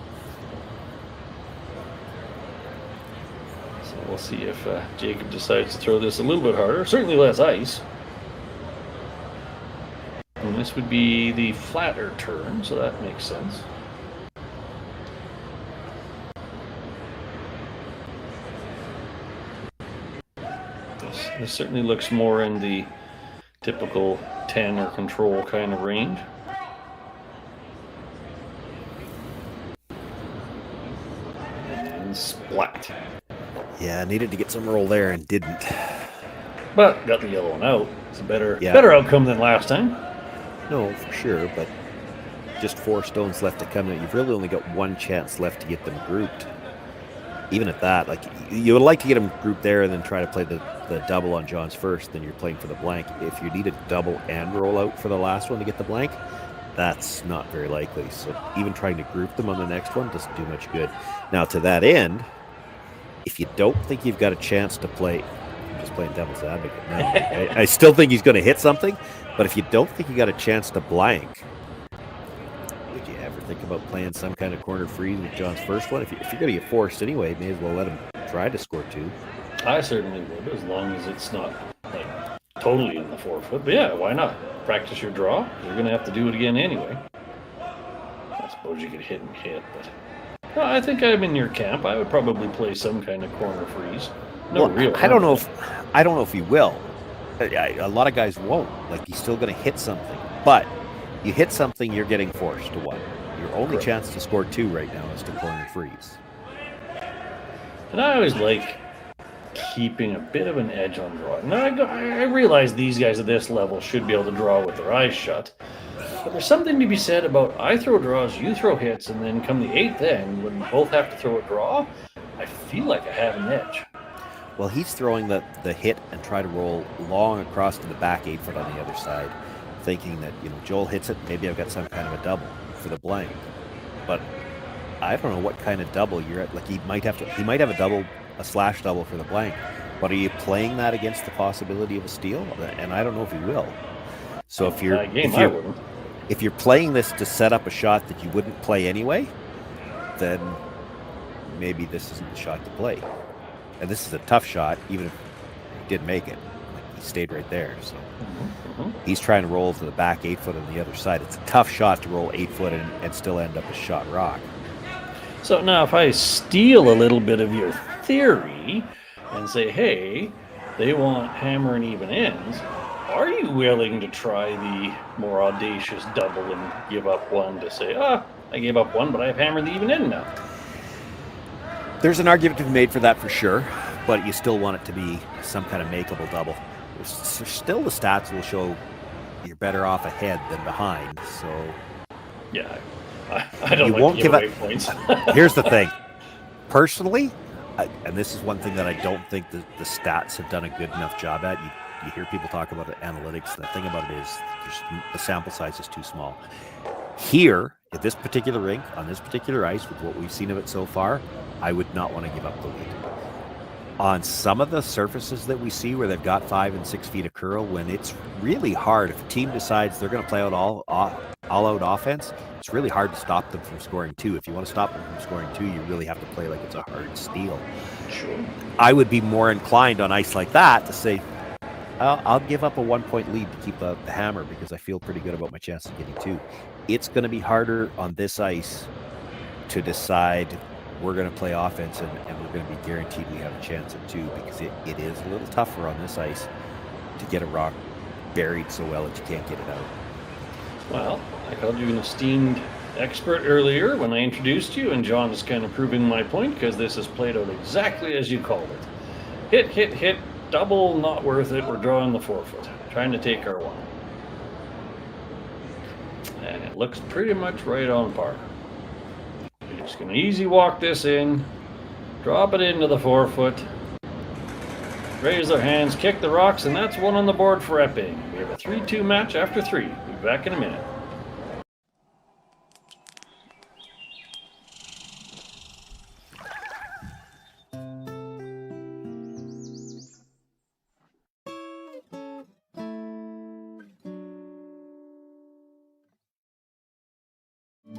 So we'll see if Jacob decides to throw this a little bit harder. Certainly less ice. And this would be the flatter turn, so that makes sense. This certainly looks more in the typical 10 or control kind of range. And splat. Yeah, needed to get some roll there and didn't. But got the yellow one out. It's a better outcome than last time. No, for sure, but just 4 stones left to come out. You've really only got 1 chance left to get them grouped. Even at that, like, you would like to get them grouped there and then try to play the double on John's first, then you're playing for the blank. If you need a double and roll out for the last one to get the blank, that's not very likely. So even trying to group them on the next one doesn't do much good. Now, to that end, if you don't think you've got a chance to play, I'm just playing devil's advocate now. I still think he's going to hit something, but if you don't think you got a chance to blank, would you ever think about playing some kind of corner freeze with John's first one? If you're going to get forced anyway, may as well let him try to score 2. I certainly would, as long as it's not like totally in the forefoot. But yeah, why not? Practice your draw. You're going to have to do it again anyway. I suppose you could hit and hit, but no, I think I'm in your camp. I would probably play some kind of corner freeze. I don't know if he will. A lot of guys won't. Like, he's still going to hit something, but you hit something, you're getting forced to 1. Your only chance to score 2 right now is to corner freeze. And I always like keeping a bit of an edge on draw. Now, I realize these guys at this level should be able to draw with their eyes shut. But there's something to be said about I throw draws, you throw hits, and then come the 8th end, when we both have to throw a draw, I feel like I have an edge. Well, he's throwing the hit and try to roll long across to the back 8 foot on the other side, thinking that, Joel hits it, maybe I've got some kind of a double for the blank. But I don't know what kind of double you're at. Like, he might have a slash double for the blank. But are you playing that against the possibility of a steal? And I don't know if he will. So if you're playing this to set up a shot that you wouldn't play anyway, then maybe this isn't the shot to play. And this is a tough shot, even if he did make it. Like, stayed right there. So he's trying to roll to the back 8 foot on the other side. It's a tough shot to roll 8 foot and still end up a shot rock. So now if I steal a little bit of your theory and say, hey, they want hammer and even ends, are you willing to try the more audacious double and give up one to say, I gave up one, but I have hammer and even end now? There's an argument to be made for that for sure, but you still want it to be some kind of makeable double. There's still the stats will show you're better off ahead than behind, so... Yeah, I don't won't give away up points. Here's the thing. Personally, and this is one thing that I don't think the stats have done a good enough job at. You hear people talk about analytics. The thing about it is the sample size is too small. Here, at this particular rink, on this particular ice, with what we've seen of it so far, I would not want to give up the lead. On some of the surfaces that we see where they've got 5 and 6 feet of curl, when it's really hard, if a team decides they're going to play out all-out offense, it's really hard to stop them from scoring 2. If you want to stop them from scoring 2, you really have to play like it's a hard steal. Sure. I would be more inclined on ice like that to say, I'll give up a 1-point lead to keep the hammer because I feel pretty good about my chance of getting 2. It's going to be harder on this ice to decide we're going to play offense and we're going to be guaranteed we have a chance at 2 because it is a little tougher on this ice to get a rock buried so well that you can't get it out. Well, I called you an esteemed expert earlier when I introduced you, and John is kind of proving my point because this is played out exactly as you called it. Hit, double, not worth it. We're drawing the 4 foot, trying to take our 1. And it looks pretty much right on par. You're just going to easy walk this in, drop it into the 4 foot, raise their hands, kick the rocks, and that's 1 on the board for Epping. We have a 3-2 match after 3. We'll be back in a minute.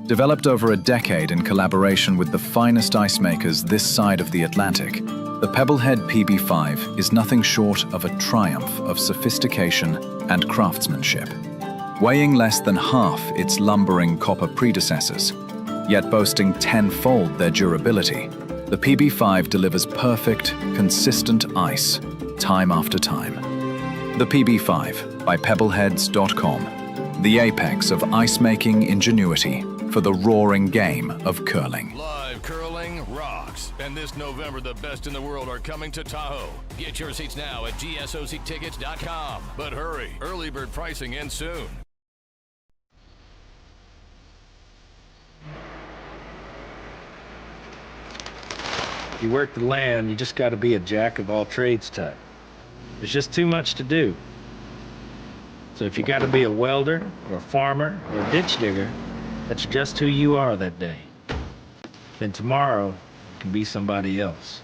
Developed over a decade in collaboration with the finest ice makers this side of the Atlantic, the Pebblehead PB5 is nothing short of a triumph of sophistication and craftsmanship. Weighing less than half its lumbering copper predecessors, yet boasting tenfold their durability, the PB5 delivers perfect, consistent ice, time after time. The PB5 by Pebbleheads.com, the apex of ice-making ingenuity for the roaring game of curling. Live curling rocks. And this November, the best in the world are coming to Tahoe. Get your seats now at gsoctickets.com. But hurry, early bird pricing ends soon. If you work the land, you just got to be a jack of all trades type. There's just too much to do. So if you got to be a welder or a farmer or a ditch digger, that's just who you are that day. Then tomorrow, you can be somebody else.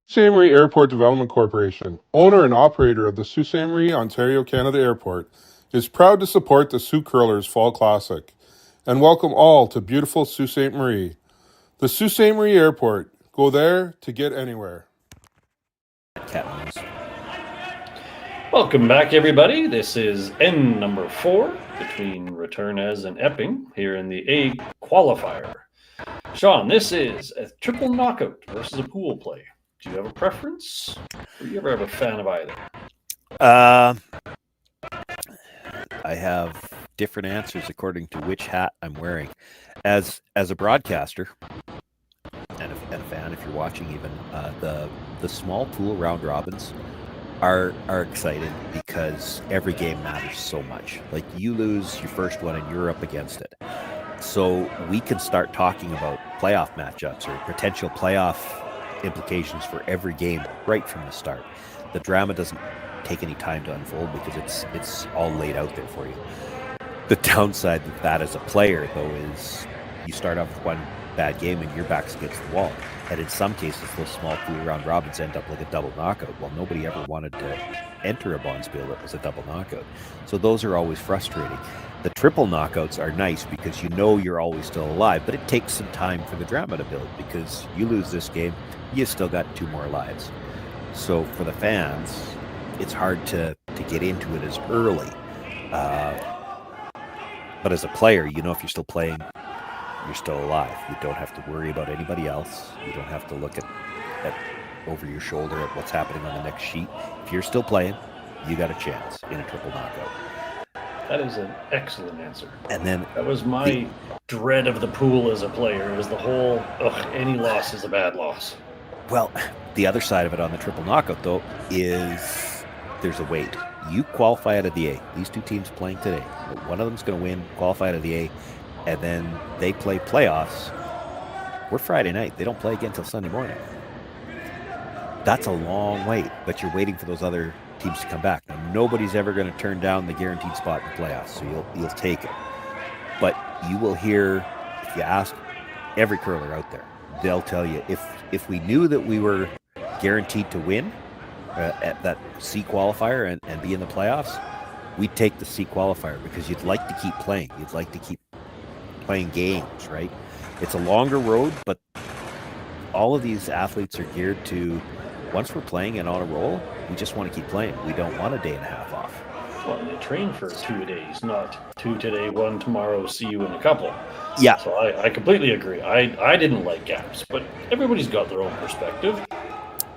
Ste.Marie Airport Development Corporation, owner and operator of the Ste.Marie, Ontario, Canada Airport, is proud to support the Sault Curlers Fall Classic and welcome all to beautiful Sault Ste. Marie. The Sault Ste. Marie Airport. Go there to get anywhere. Welcome back, everybody. This is N number 4 between Retornaz and Epping here in the A qualifier. Sean, this is a triple knockout versus a pool play. Do you have a preference? Or do you ever have a fan of either? I have different answers according to which hat I'm wearing. As a broadcaster and a fan, if you're watching even, the small pool round robins are exciting because every game matters so much. Like, you lose your first one and you're up against it. So we can start talking about playoff matchups or potential playoff implications for every game right from the start. The drama doesn't take any time to unfold because it's all laid out there for you. The downside of that as a player, though, is you start off with one bad game and your back's against the wall. And in some cases, those small 3-round robins end up like a double knockout. Well, nobody ever wanted to enter a bonspiel that was a double knockout. So those are always frustrating. The triple knockouts are nice because you know you're always still alive, but it takes some time for the drama to build because you lose this game, you still got 2 more lives. So for the fans, it's hard to get into it as early. But as a player, you know if you're still playing, you're still alive. You don't have to worry about anybody else. You don't have to look at over your shoulder at what's happening on the next sheet. If you're still playing, you got a chance in a triple knockout. That is an excellent answer. And then that was my dread of the pool as a player. It was the whole, any loss is a bad loss. Well, the other side of it on the triple knockout, though, is there's a wait. You qualify out of the A. These 2 teams playing today. One of them's going to win, qualify out of the A, and then they play playoffs. We're Friday night. They don't play again until Sunday morning. That's a long wait, but you're waiting for those other teams to come back. Now, nobody's ever going to turn down the guaranteed spot in the playoffs, so you'll take it. But you will hear, if you ask every curler out there, they'll tell you, if we knew that we were guaranteed to win at that C qualifier and be in the playoffs, we'd take the C qualifier because you'd like to keep playing. You'd like to keep playing games, right? It's a longer road, but all of these athletes are geared to, once we're playing and on a roll, we just want to keep playing. We don't want a day and a half off. Well, they train for 2 days, not 2 today, 1 tomorrow, see you in a couple. Yeah. So I completely agree. I didn't like gaps, but everybody's got their own perspective.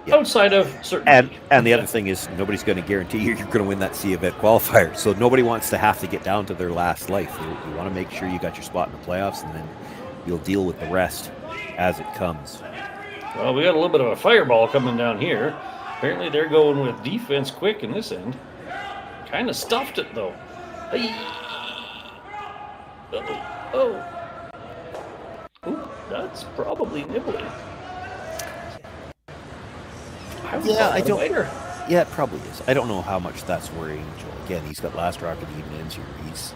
Yeah. Outside of certain. And the other thing is nobody's going to guarantee you're going to win that C event qualifier. So nobody wants to have to get down to their last life. You want to make sure you got your spot in the playoffs, and then you'll deal with the rest as it comes. Well, we got a little bit of a fireball coming down here. Apparently they're going with defense quick in this end. Kind of stuffed it, though. Hey. Oh. Ooh, that's probably nibbling. Yeah, I don't. Yeah, it probably is. I don't know how much that's worrying Joel. Again, he's got last rock and even ends here. He's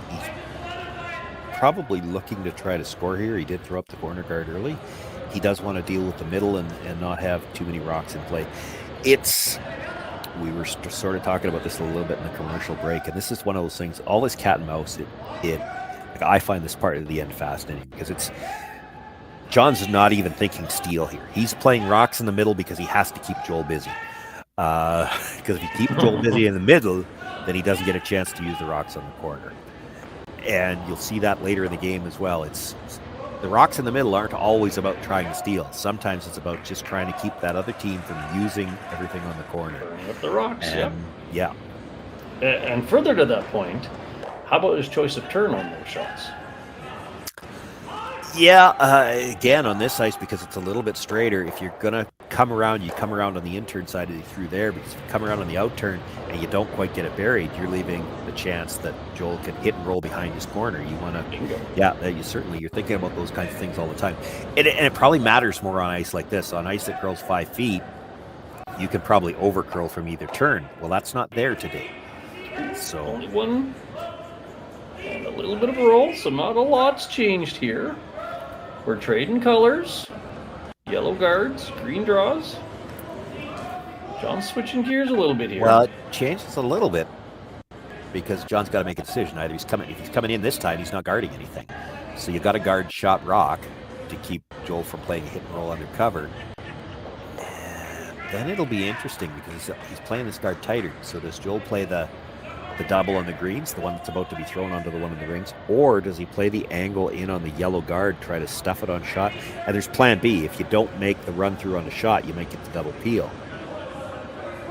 probably looking to try to score here. He did throw up the corner guard early. He does want to deal with the middle and not have too many rocks in play. We were sort of talking about this a little bit in the commercial break, and this is one of those things. All this cat and mouse. I find this part of the end fascinating because John's not even thinking steal here. He's playing rocks in the middle because he has to keep Joel busy. Because if you keep Joel busy in the middle, then he doesn't get a chance to use the rocks on the corner. And you'll see that later in the game as well. The rocks in the middle aren't always about trying to steal. Sometimes it's about just trying to keep that other team from using everything on the corner. With the rocks, yeah. And further to that point, how about his choice of turn on those shots? Yeah, again, on this ice, because it's a little bit straighter, if you're going to come around, you come around on the in-turn side of you through there, because if you come around on the out-turn and you don't quite get it buried, you're leaving the chance that Joel can hit and roll behind his corner. You want to, you're thinking about those kinds of things all the time. And it probably matters more on ice like this. On ice that curls 5 feet, you can probably over-curl from either turn. Well, that's not there today. So only one, and a little bit of a roll, so not a lot's changed here. We're trading colors, yellow guards, green draws. John's switching gears a little bit here. Well, it changes a little bit because John's got to make a decision. Either if he's coming in this time, he's not guarding anything. So you got to guard shot rock to keep Joel from playing hit and roll under cover. And then it'll be interesting because he's playing this guard tighter. So does Joel play the double on the greens, the one that's about to be thrown onto the one in the rings, or does he play the angle in on the yellow guard, try to stuff it on shot? And there's plan B. If you don't make the run through on the shot, you might get the double peel.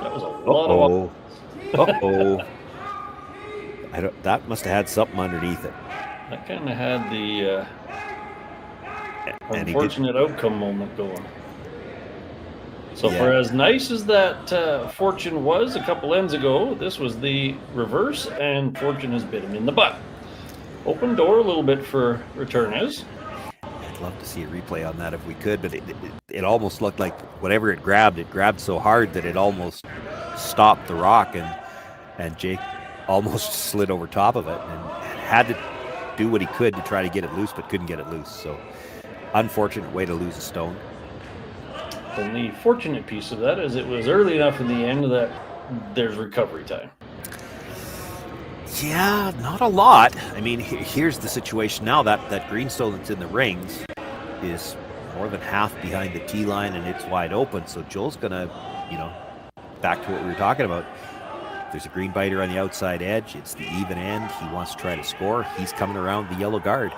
That was a lot of... That must have had something underneath it. That kind of had the unfortunate outcome moment going. So for as nice as that fortune was a couple ends ago, this was the reverse, and fortune has bit him in the butt. Open door a little bit for Retornaz. I'd love to see a replay on that if we could, but it almost looked like whatever it grabbed so hard that it almost stopped the rock, and and Jake almost slid over top of it and had to do what he could to try to get it loose, but couldn't get it loose. So unfortunate way to lose a stone. And the fortunate piece of that is it was early enough in the end that there's recovery time. Yeah, not a lot. I mean, here's the situation now. That green stone that's in the rings is more than half behind the tee line, and it's wide open. So Joel's going to, back to what we were talking about. There's a green biter on the outside edge. It's the even end. He wants to try to score. He's coming around the yellow guard.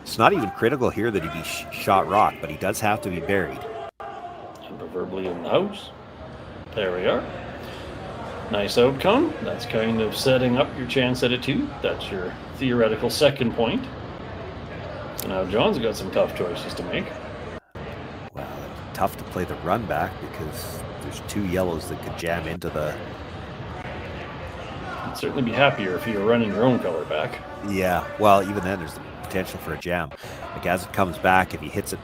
It's not even critical here that he be shot rock, but he does have to be buried. And preferably in the house. There we are. Nice outcome. That's kind of setting up your chance at it too. That's your theoretical second point. So now John's got some tough choices to make. Well, tough to play the run back because there's two yellows that could jam into the... You'd certainly be happier if you were running your own color back. Yeah, well, even then there's the potential for a jam. Like as it comes back, if he hits it,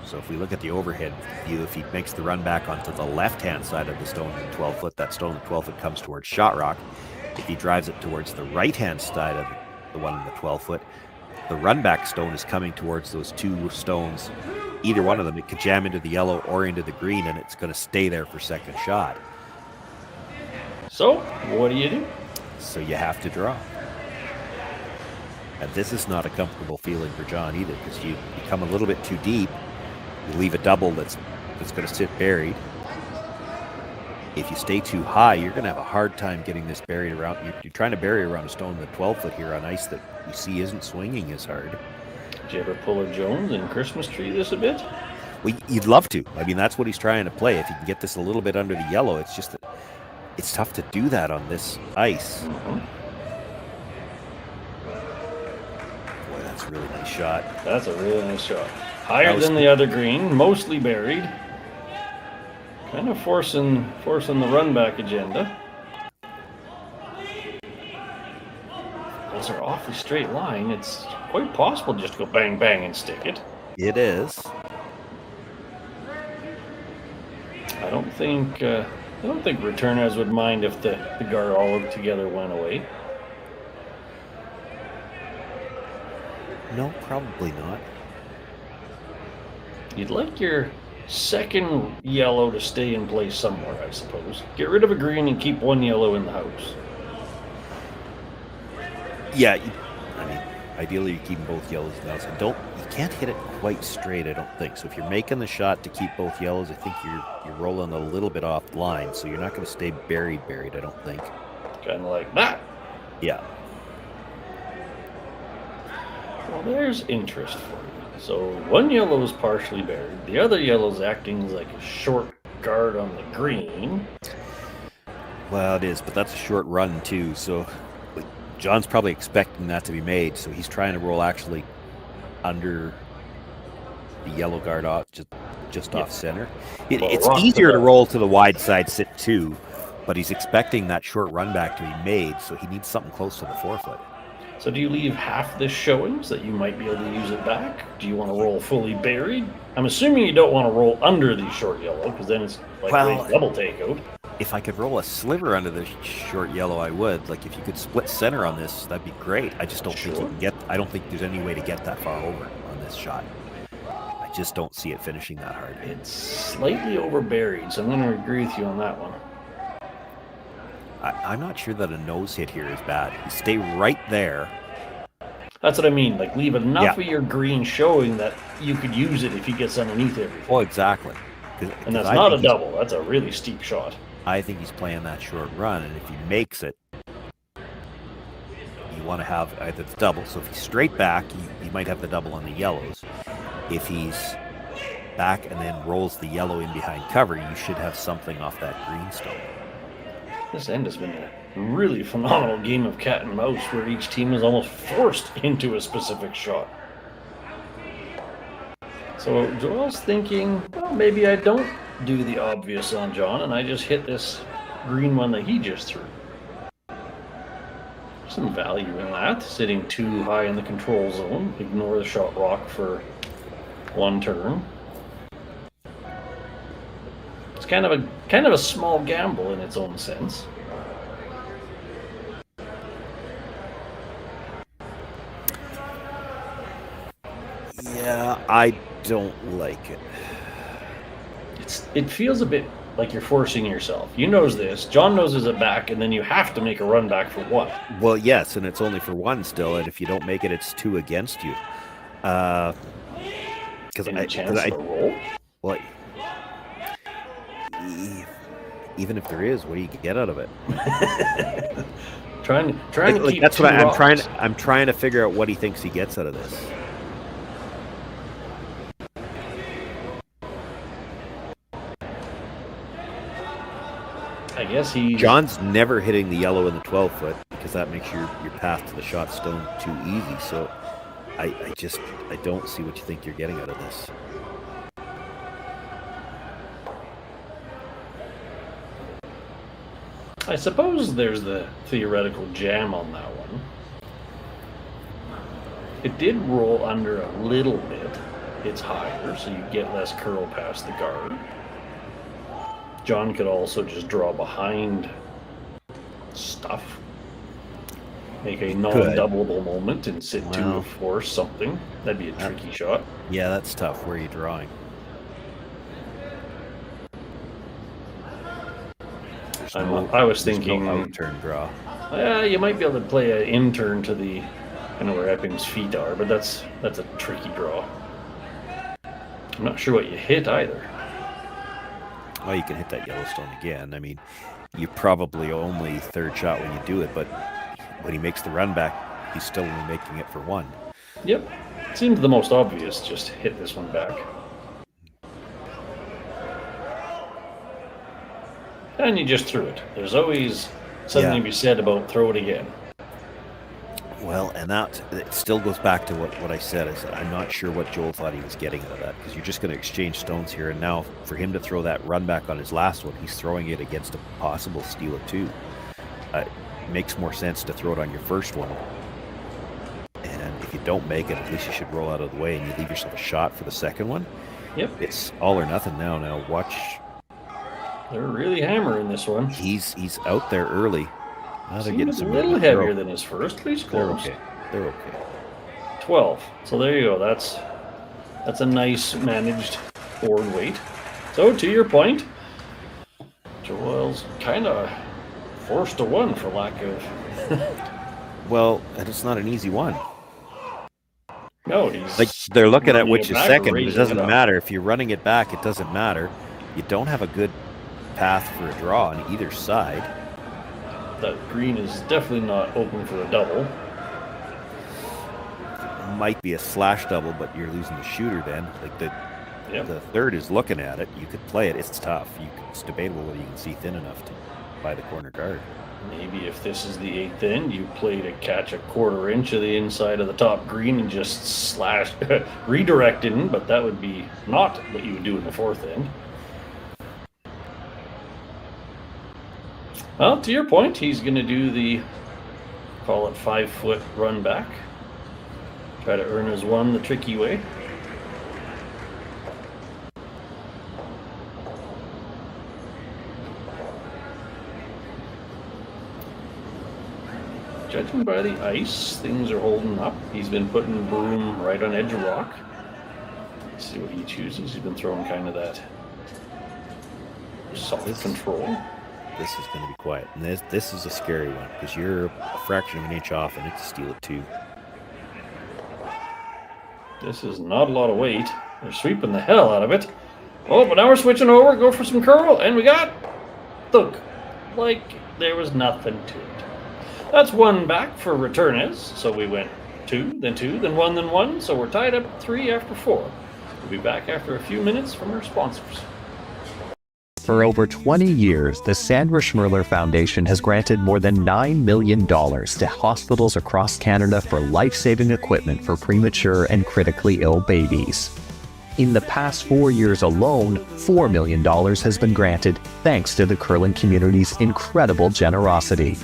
so if we look at the overhead view, if he makes the run back onto the left-hand side of the stone in 12-foot, that stone in 12-foot comes towards shot rock. If he drives it towards the right-hand side of the one in the 12-foot, the run back stone is coming towards those two stones. Either one of them, it could jam into the yellow or into the green, and it's going to stay there for second shot. So, what do? So you have to draw. And this is not a comfortable feeling for John either, because you become a little bit too deep. You leave a double that's going to sit buried. If you stay too high, you're going to have a hard time getting this buried around. You're trying to bury around a stone in the 12-foot here on ice that you see isn't swinging as hard. Did you ever pull a Jones and Christmas tree this a bit? Well, you'd love to. I mean, that's what he's trying to play. If you can get this a little bit under the yellow, it's just that it's tough to do that on this ice. Mm-hmm. Boy, that's a really nice shot. That's a really nice shot. Higher than the other green, mostly buried. Kind of forcing the run back agenda. Those are awfully straight line. It's quite possible just to go bang bang and stick it. It is. I don't think Retornaz would mind if the guard all together went away. No, probably not. You'd like your second yellow to stay in place somewhere, I suppose. Get rid of a green and keep one yellow in the house. Yeah, I mean, ideally you keep both yellows in the house. You can't hit it quite straight, I don't think. So if you're making the shot to keep both yellows, I think you're rolling a little bit off the line. So you're not going to stay buried, I don't think. Kind of like that. Yeah. Well, there's interest for you. So one yellow is partially buried. The other yellow is acting like a short guard on the green. Well, it is, but that's a short run too. So John's probably expecting that to be made. So he's trying to roll actually under the yellow guard off, just off center. It's easier to roll to the wide side sit too, but he's expecting that short run back to be made. So he needs something close to the 4-foot. So do you leave half this showing so that you might be able to use it back? Do you want to roll fully buried? I'm assuming you don't want to roll under the short yellow, because then it's like a double takeout. If I could roll a sliver under the short yellow, I would. Like if you could split center on this, that'd be great. I just don't think you can get. I don't think there's any way to get that far over on this shot. I just don't see it finishing that hard. It's slightly over buried, so I'm going to agree with you on that one. I'm not sure that a nose hit here is bad. You stay right there. That's what I mean. Like leave enough of your green showing that you could use it if he gets underneath everything. Oh, exactly. And that's not a double. That's a really steep shot. I think he's playing that short run, and if he makes it, you want to have either the double. So if he's straight back, you might have the double on the yellows. If he's back and then rolls the yellow in behind cover, you should have something off that green stone. This end has been a really phenomenal game of cat and mouse where each team is almost forced into a specific shot. So Joel's thinking, well, maybe I don't do the obvious on John and I just hit this green one that he just threw. Some value in that, sitting too high in the control zone. Ignore the shot rock for one turn. It's kind of a small gamble in its own sense. I don't like it. It feels a bit like you're forcing yourself. You knows this. John noses it back, and then you have to make a run back for what? Well, yes, and it's only for one still, and if you don't make it, it's 2 against you. Because I roll. Well, even if there is, what do you get out of it? trying to keep. That's what I'm trying to figure out what he thinks he gets out of this. I guess John's never hitting the yellow in the 12-foot because that makes your path to the shot stone too easy. So I don't see what you think you're getting out of this. I suppose there's the theoretical jam on that one. It did roll under a little bit. It's higher, so you get less curl past the guard. John could also just draw behind stuff. Make a non-doubleable moment and sit 2 to force something. That'd be a tricky shot. Yeah, that's tough. Where are you drawing? I was thinking no out-turn draw. You might be able to play an in-turn to the, I know where Epping's feet are, but that's a tricky draw. I'm not sure what you hit either. Well, you can hit that Yellowstone again. I mean, you probably only third shot when you do it, but when he makes the run back, he's still only making it for 1. Yep. Seemed the most obvious, just hit this one back. And you just threw it. There's always something to be said about throw it again. Well, and that it still goes back to what I said. I'm not sure what Joel thought he was getting out of that, because you're just going to exchange stones here, and now for him to throw that run back on his last one, he's throwing it against a possible steal of 2. It makes more sense to throw it on your first one. And if you don't make it, at least you should roll out of the way and you leave yourself a shot for the second one. Yep. It's all or nothing now. Now watch. They're really hammering this one. He's out there early. Now they're getting some a little heavier than his first, but he's close. They're okay. 12. So there you go. That's a nice managed board weight. So to your point, Joel's kind of forced to 1 for lack of. Well, and it's not an easy one. No, he's like they're looking at which is second, but it doesn't matter. If you're running it back, it doesn't matter. You don't have a good path for a draw on either side. That green is definitely not open for a double. Might be a slash double, but you're losing the shooter then. Like the third is looking at it. You could play it. It's tough. It's debatable whether you can see thin enough to buy the corner guard. Maybe if this is the 8th end, you play to catch a 1/4 inch of the inside of the top green and just slash redirect in, but that would be not what you would do in the 4th end. Well, to your point, he's going to do the, call it 5-foot run back. Try to earn his 1 the tricky way. Judging by the ice, things are holding up. He's been putting broom right on edge of rock. Let's see what he chooses. He's been throwing kind of that solid control. This is going to be quiet. And this is a scary one because you're a fraction of an inch off and it's a steal of 2. This is not a lot of weight. They're sweeping the hell out of it. Oh, but now we're switching over, go for some curl, and we got thunk. Like there was nothing to it. That's 1 back for Retornaz. So we went 2, then 2, then 1, then 1. So we're tied up 3 after 4. We'll be back after a few minutes from our sponsors. For over 20 years, the Sandra Schmirler Foundation has granted more than $9 million to hospitals across Canada for life-saving equipment for premature and critically ill babies. In the past 4 years alone, $4 million has been granted thanks to the curling community's incredible generosity.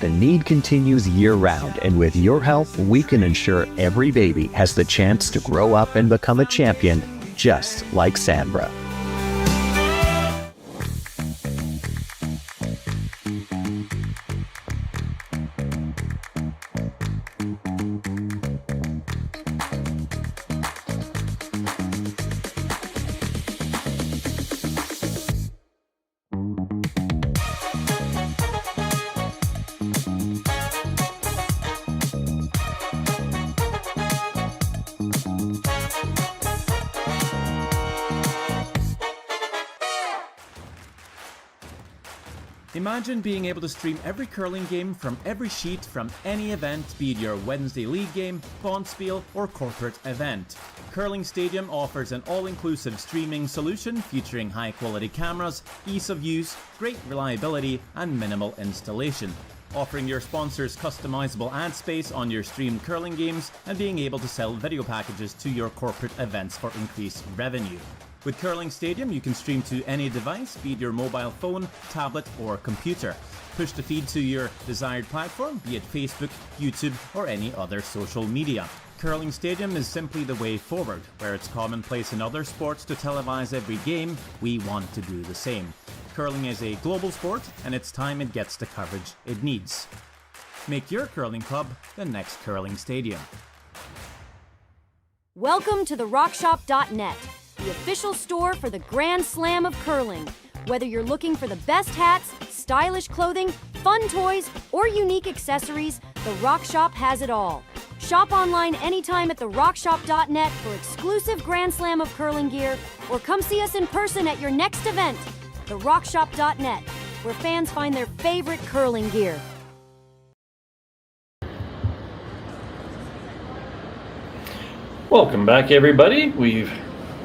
The need continues year-round, and with your help, we can ensure every baby has the chance to grow up and become a champion, just like Sandra. Imagine being able to stream every curling game from every sheet from any event, be it your Wednesday league game, bonspiel, or corporate event. Curling Stadium offers an all-inclusive streaming solution featuring high-quality cameras, ease of use, great reliability, and minimal installation. Offering your sponsors customizable ad space on your streamed curling games and being able to sell video packages to your corporate events for increased revenue. With Curling Stadium, you can stream to any device, be it your mobile phone, tablet, or computer. Push the feed to your desired platform, be it Facebook, YouTube, or any other social media. Curling Stadium is simply the way forward. Where it's commonplace in other sports to televise every game, we want to do the same. Curling is a global sport, and it's time it gets the coverage it needs. Make your curling club the next Curling Stadium. Welcome to the RockShop.net, the official store for the Grand Slam of curling. Whether you're looking for the best hats, stylish clothing, fun toys, or unique accessories, the Rock Shop has it all. Shop online anytime at therockshop.net for exclusive Grand Slam of curling gear, or come see us in person at your next event. Therockshop.net, where fans find their favorite curling gear. Welcome back, everybody. We've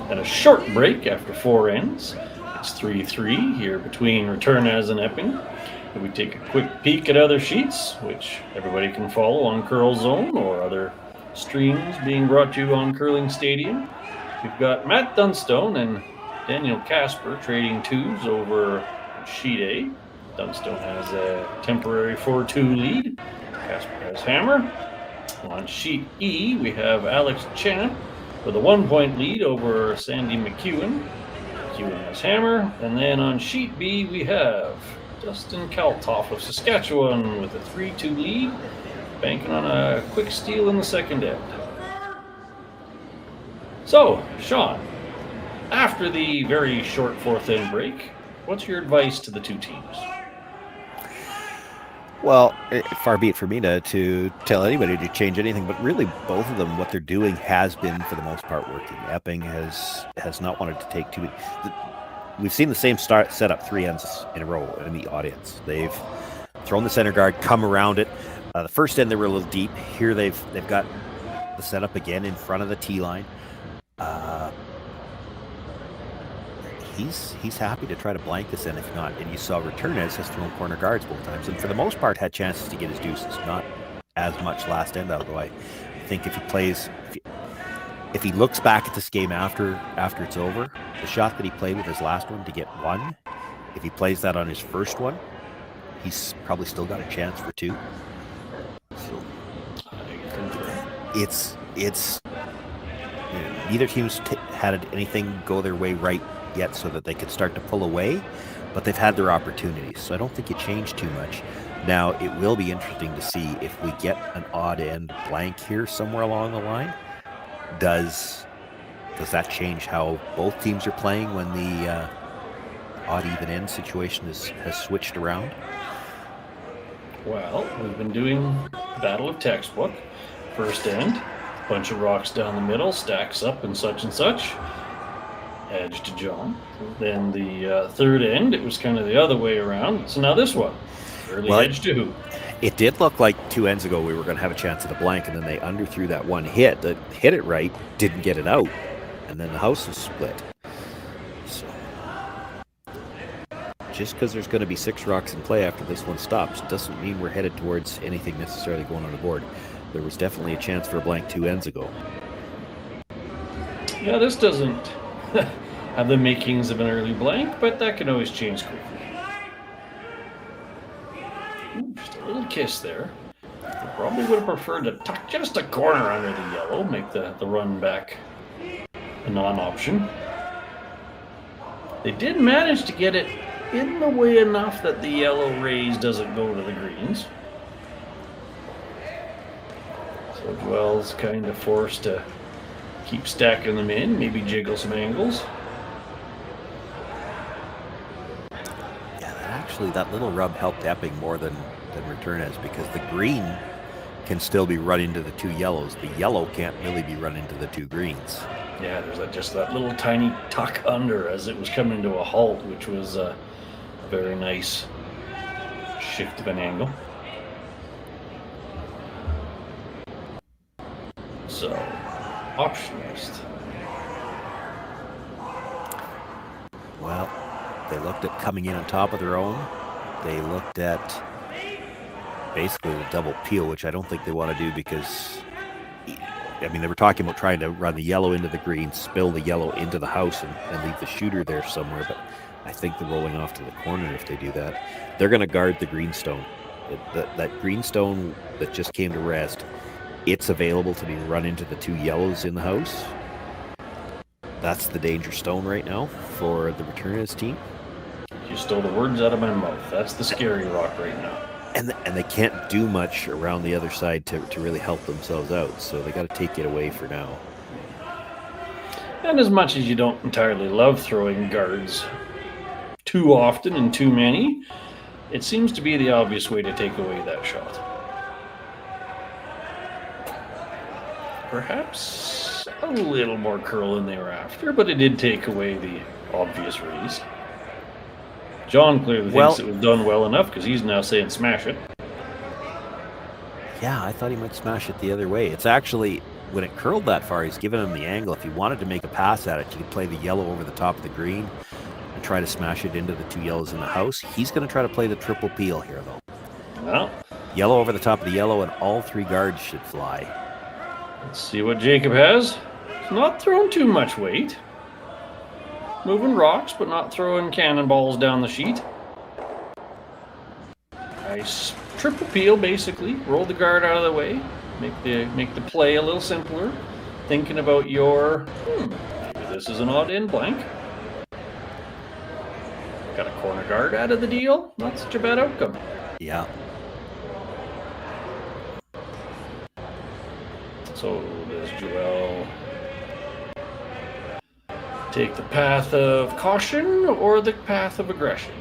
had a short break after 4 ends. It's 3-3 here between Retornaz and Epping. And we take a quick peek at other sheets, which everybody can follow on Curl Zone or other streams being brought to you on Curling Stadium. We've got Matt Dunstone and Daniel Casper trading twos over sheet A. Dunstone has a temporary 4-2 lead. Casper has hammer. On sheet E, we have Alex Champ with a 1-point lead over Sandy McEwen. McEwen has hammer. And then on sheet B, we have Dustin Kaltoff of Saskatchewan with a 3-2 lead, banking on a quick steal in the second end. So, Sean, after the very short fourth end break, what's your advice to the two teams? Well, far be it for me to tell anybody to change anything, but really both of them, what they're doing has been, for the most part, working. Epping has not wanted to take too many. We've seen the same setup 3 ends in a row in the audience. They've thrown the center guard, come around it. The first end they were a little deep. Here they've got the setup again in front of the tee line. He's happy to try to blank this end if not. And you saw Retornaz has thrown corner guards both times, and for the most part had chances to get his deuces. Not as much last end, although I think if he plays, if he looks back at this game after it's over, the shot that he played with his last one to get 1, if he plays that on his first one, he's probably still got a chance for 2. So it's neither team's had anything go their way right yet so that they could start to pull away, but they've had their opportunities, so I don't think it changed too much. Now it will be interesting to see if we get an odd end blank here somewhere along the line. Does that change how both teams are playing when the odd even end situation has switched around? Well, we've been doing Battle of Textbook. First end, bunch of rocks down the middle, stacks up and such, edge to John. Then the third end, it was kind of the other way around. So now this one, early edge to who? It did look like 2 ends ago we were going to have a chance at a blank, and then they underthrew that one hit. That hit it right, didn't get it out, and then the house was split. So just because there's going to be 6 rocks in play after this one stops doesn't mean we're headed towards anything necessarily going on the board. There was definitely a chance for a blank 2 ends ago. Yeah, this doesn't have the makings of an early blank, but that can always change quickly. Ooh, just a little kiss there. I probably would have preferred to tuck just a corner under the yellow, make the run back a non-option. They did manage to get it in the way enough that the yellow raise doesn't go to the greens. So Joel's kind of forced to keep stacking them in, maybe jiggle some angles. Yeah, actually that little rub helped Epping more than Retornaz, because the green can still be run into the 2 yellows. The yellow can't really be run into the 2 greens. Yeah, there's just that little tiny tuck under as it was coming to a halt, which was very nice shift of an angle. So, option list. Well, they looked at coming in on top of their own. They looked at basically the double peel, which I don't think they want to do because, I mean, they were talking about trying to run the yellow into the green, spill the yellow into the house, and leave the shooter there somewhere. But I think they're rolling off to the corner if they do that. They're going to guard the greenstone. That greenstone that just came to rest, it's available to be run into the two yellows in the house. That's the danger stone right now for the Retornaz team. You stole the words out of my mouth. That's the scary rock right now. And they can't do much around the other side to really help themselves out, so they got to take it away for now. And as much as you don't entirely love throwing guards too often and too many, it seems to be the obvious way to take away that shot. Perhaps a little more curl than they were after, but it did take away the obvious raise. John clearly thinks it was done well enough because he's now saying smash it. Yeah, I thought he might smash it the other way. It's actually, when it curled that far, he's giving him the angle. If he wanted to make a pass at it, you could play the yellow over the top of the green and try to smash it into the two yellows in the house. He's going to try to play the triple peel here, though. Well, yellow over the top of the yellow, and all three guards should fly. Let's see what Jacob has. He's not throwing too much weight. Moving rocks, but not throwing cannonballs down the sheet. Nice triple peel, basically. Roll the guard out of the way. Make the play a little simpler. Thinking about your, maybe this is an odd end blank. Got a corner guard out of the deal. Not such a bad outcome. Yeah. So does Joel take the path of caution or the path of aggression?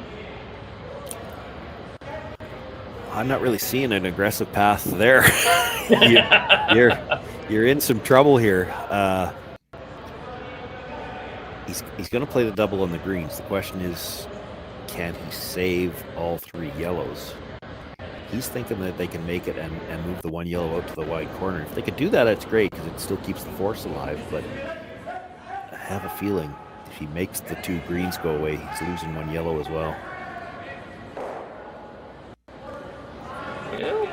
I'm not really seeing an aggressive path there. you're in some trouble here. He's going to play the double on the greens. The question is, can he save all three yellows? He's thinking that they can make it and move the one yellow out to the wide corner. If they could do that, that's great because it still keeps the force alive. But I have a feeling if he makes the two greens go away, he's losing one yellow as well. Well,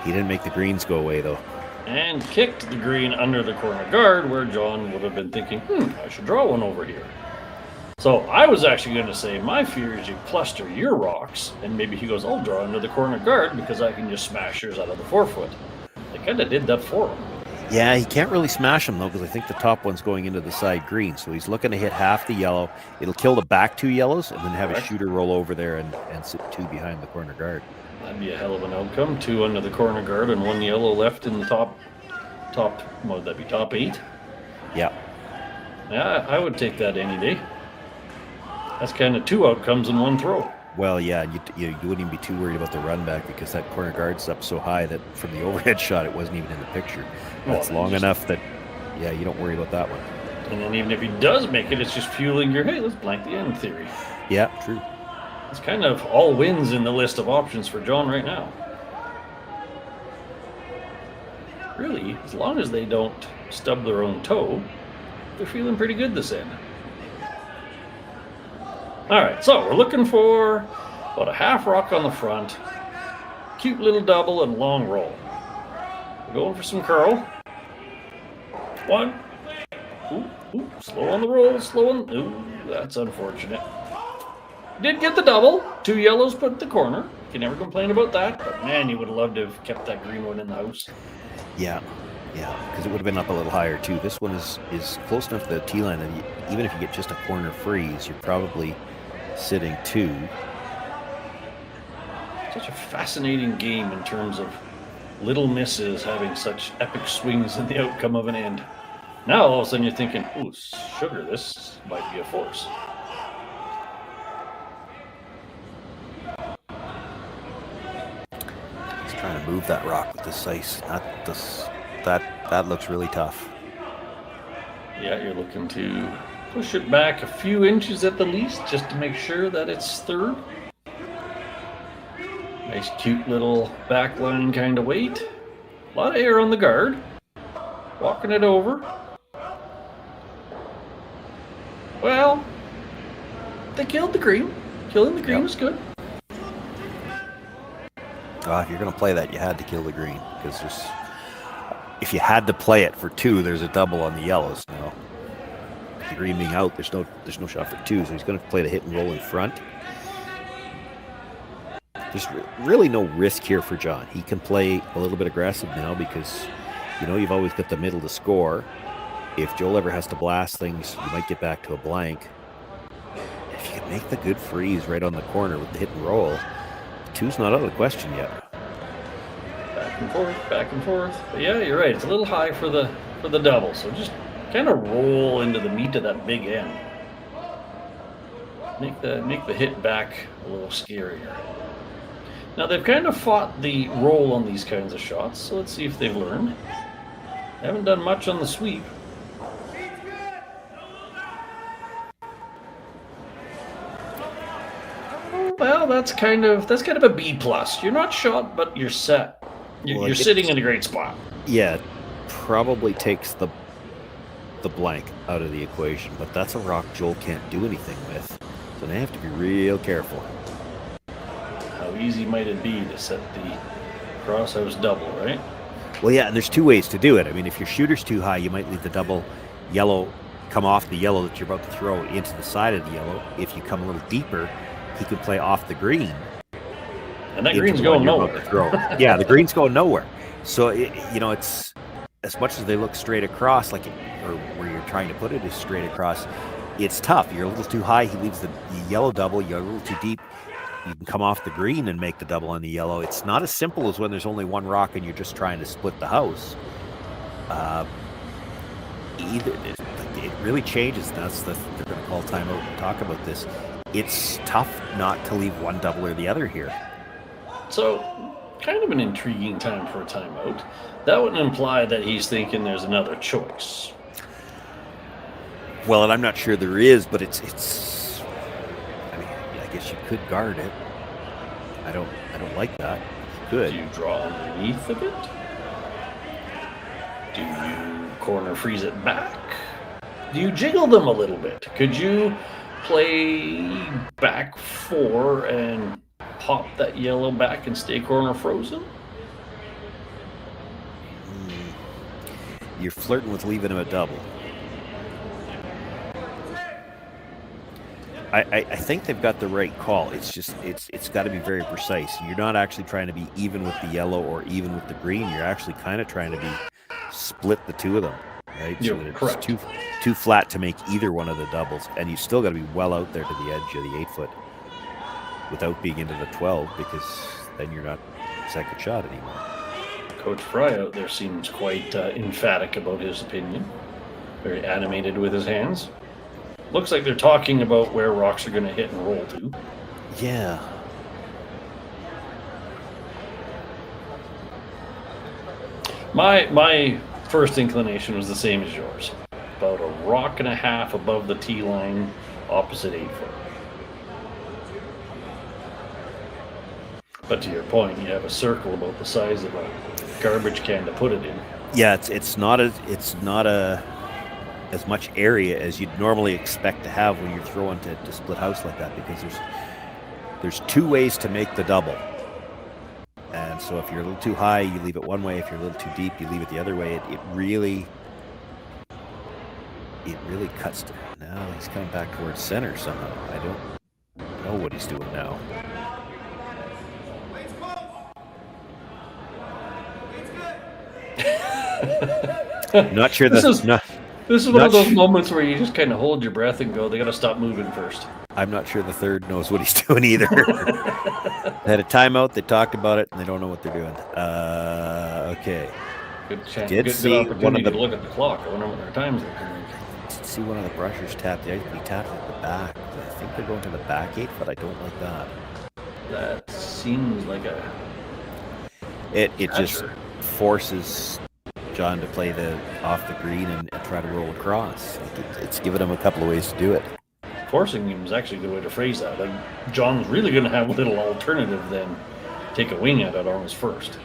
he didn't make the greens go away, though. And kicked the green under the corner guard where John would have been thinking, I should draw one over here. So I was actually going to say my fear is you cluster your rocks, and maybe he goes, I'll draw under the corner guard because I can just smash yours out of the 4-foot. They kind of did that for him. Yeah, he can't really smash them, though, because I think the top one's going into the side green. So he's looking to hit half the yellow. It'll kill the back two yellows, and then have a shooter roll over there and sit two behind the corner guard. That'd be a hell of an outcome. Two under the corner guard and one yellow left in the top, what would that be, top 8? Yeah. Yeah, I would take that any day. That's kind of two outcomes in one throw. Well, yeah, you wouldn't even be too worried about the run back because that corner guard's up so high that from the overhead shot, it wasn't even in the picture. That's long enough that, yeah, you don't worry about that one. And then even if he does make it, it's just fueling your, hey, let's blank the end theory. Yeah, true. It's kind of all wins in the list of options for John right now. Really, as long as they don't stub their own toe, they're feeling pretty good this end. All right, so we're looking for about a half rock on the front, cute little double and long roll. We're going for some curl. One. Ooh, slow on the roll, slow on. Ooh, that's unfortunate. Did get the double. Two yellows put in the corner. Can never complain about that. But man, you would have loved to have kept that green one in the house. Yeah, because it would have been up a little higher too. This one is close enough to the tee line that even if you get just a corner freeze, you're probably sitting two. Such a fascinating game in terms of little misses having such epic swings in the outcome of an end. Now all of a sudden you're thinking, ooh, sugar, this might be a force. He's trying to move that rock with this ice. That looks really tough. Yeah, you're looking to push it back a few inches at the least, just to make sure that it's third. Nice, cute little backline kind of weight. A lot of air on the guard. Walking it over. Well, they killed the green. Killing the green was good. If you're going to play that, you had to kill the green, because if you had to play it for 2, there's a double on the yellows now. The green being out, there's no shot for 2, so he's going to play the hit and roll in front. There's really no risk here for John. He can play a little bit aggressive now because, you've always got the middle to score. If Joel ever has to blast things, you might get back to a blank. If you can make the good freeze right on the corner with the hit and roll, 2's not out of the question yet. Back and forth. But yeah, you're right. It's a little high for the double. So just kind of roll into the meat of that big end. Make the hit back a little scarier. Now they've kind of fought the roll on these kinds of shots, so let's see if they've learned. They haven't done much on the sweep. Well, that's kind of a B plus. You're not shot, but you're set. You're sitting in a great spot. Yeah, probably takes the blank out of the equation, but that's a rock Joel can't do anything with. So they have to be real careful. How easy might it be to set the crosshouse double, right? Well, yeah, and there's 2 ways to do it. I mean, if your shooter's too high, you might leave the double yellow come off the yellow that you're about to throw into the side of the yellow. If you come a little deeper, he can play off the green. And that green's going nowhere. Yeah, the green's going nowhere. So, it's as much as they look straight across, or where you're trying to put it is straight across, it's tough. You're a little too high, he leaves the yellow double. You're a little too deep, you can come off the green and make the double on the yellow. It's not as simple as when there's only one rock and you're just trying to split the house. It really changes. They're going to call timeout and talk about this. It's tough not to leave one double or the other here. So, kind of an intriguing time for a timeout. That would imply that he's thinking there's another choice. Well, and I'm not sure there is, but it's. I mean, I guess you could guard it. I don't like that. You could. Do you draw underneath of it? Do you corner freeze it back? Do you jiggle them a little bit? Could you play back 4 and pop that yellow back and stay corner frozen? You're flirting with leaving him a double. I think they've got the right call. It's just it's got to be very precise. You're not actually trying to be even with the yellow or even with the green. You're actually kind of trying to be split the 2 of them, right? You're so that correct. It's too flat to make either one of the doubles, and you still got to be well out there to the edge of the 8-foot without being into the 12, because then you're not second shot anymore. Coach Fry out there seems quite emphatic about his opinion. Very animated with his hands. Looks like they're talking about where rocks are going to hit and roll to. Yeah. My first inclination was the same as yours. About a rock and a half above the tee line, opposite 8-foot. But to your point, you have a circle about the size of a garbage can to put it in. Yeah, it's not as much area as you'd normally expect to have when you're throwing to split house like that, because there's 2 ways to make the double. And so if you're a little too high, you leave it one way. If you're a little too deep, you leave it the other way. It really cuts to. Now he's coming back towards center somehow. I don't know what he's doing now. Not sure This is one of those sure. moments where you just kind of hold your breath and go, they got to stop moving first. I'm not sure the third knows what he's doing either. They had a timeout, they talked about it, and they don't know what they're doing. Okay. Good chance. Did Good see opportunity to look at the clock. I wonder what their times are. See one of the brushers tap the ice. He tapped at the back. I think they're going to the back 8, but I don't like that. That seems like a... It just forces John to play off the green and try to roll across. It's given him a couple of ways to do it. Forcing him is actually a good way to phrase that. Like, John's really going to have little alternative then take a wing at it on his first.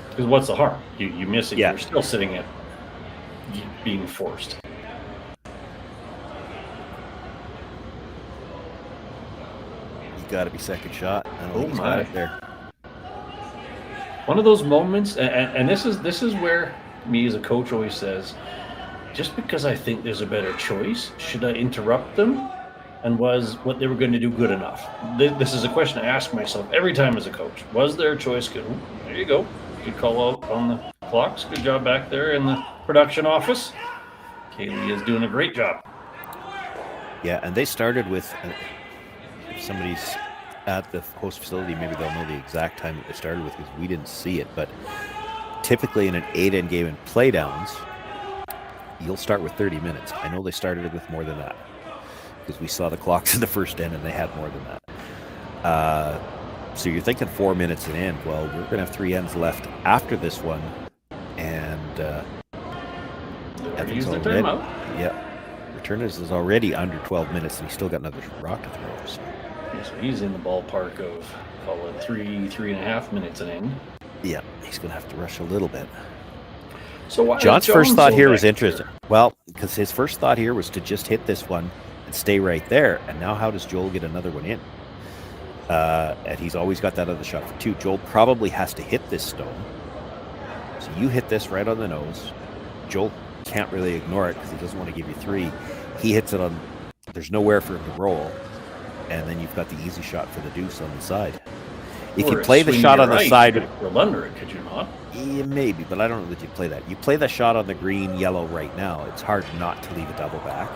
Because what's the harm? You miss it, Yeah. you're still sitting at being forced. You got to be second shot. I don't think he's got it there. One of those moments, and this is where me as a coach always says, just because I think there's a better choice, should I interrupt them? And was what they were going to do good enough? This is a question I ask myself every time as a coach. Was their choice good? Ooh, there you go. Good call out on the clocks. Good job back there in the production office. Kaylee is doing a great job. Yeah, and they started with, if somebody's at the host facility, maybe they'll know the exact time that they started with because we didn't see it. But typically in an 8-end game in playdowns, you'll start with 30 minutes. I know they started with more than that because we saw the clocks in the first end and they had more than that. So you're thinking 4 minutes an end. Well, we're going to have 3 ends left after this one. And Use their timeout. Yeah. Retornaz is already under 12 minutes and he's still got another rock to throw. So. Yeah, so he's in the ballpark of, call it 3.5 minutes an end. Yeah, he's going to have to rush a little bit. So why John's first thought here was back interesting. Well, because his first thought here was to just hit this one and stay right there. And now how does Joel get another one in? And he's always got that other shot for 2. Joel probably has to hit this stone. So you hit this right on the nose. Joel can't really ignore it because he doesn't want to give you 3. He hits it on, there's nowhere for him to roll. And then you've got the easy shot for the deuce on the side. If you play the shot on the side, you could roll under it, could you not? Yeah, maybe, but I don't know that you play that. You play the shot on the green yellow right now. It's hard not to leave a double back.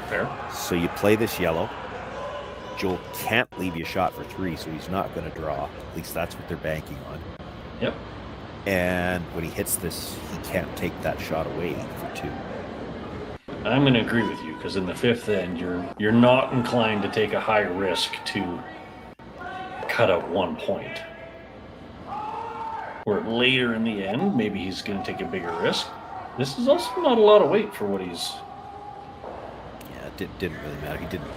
Fair. So you play this yellow. Joel can't leave you a shot for 3, so he's not going to draw. At least that's what they're banking on. Yep. And when he hits this, he can't take that shot away for 2. I'm going to agree with you because in the 5th end, you're not inclined to take a high risk to cut out 1 point. Or later in the end, maybe he's going to take a bigger risk. This is also not a lot of weight for what he's. Yeah, it didn't really matter. He didn't.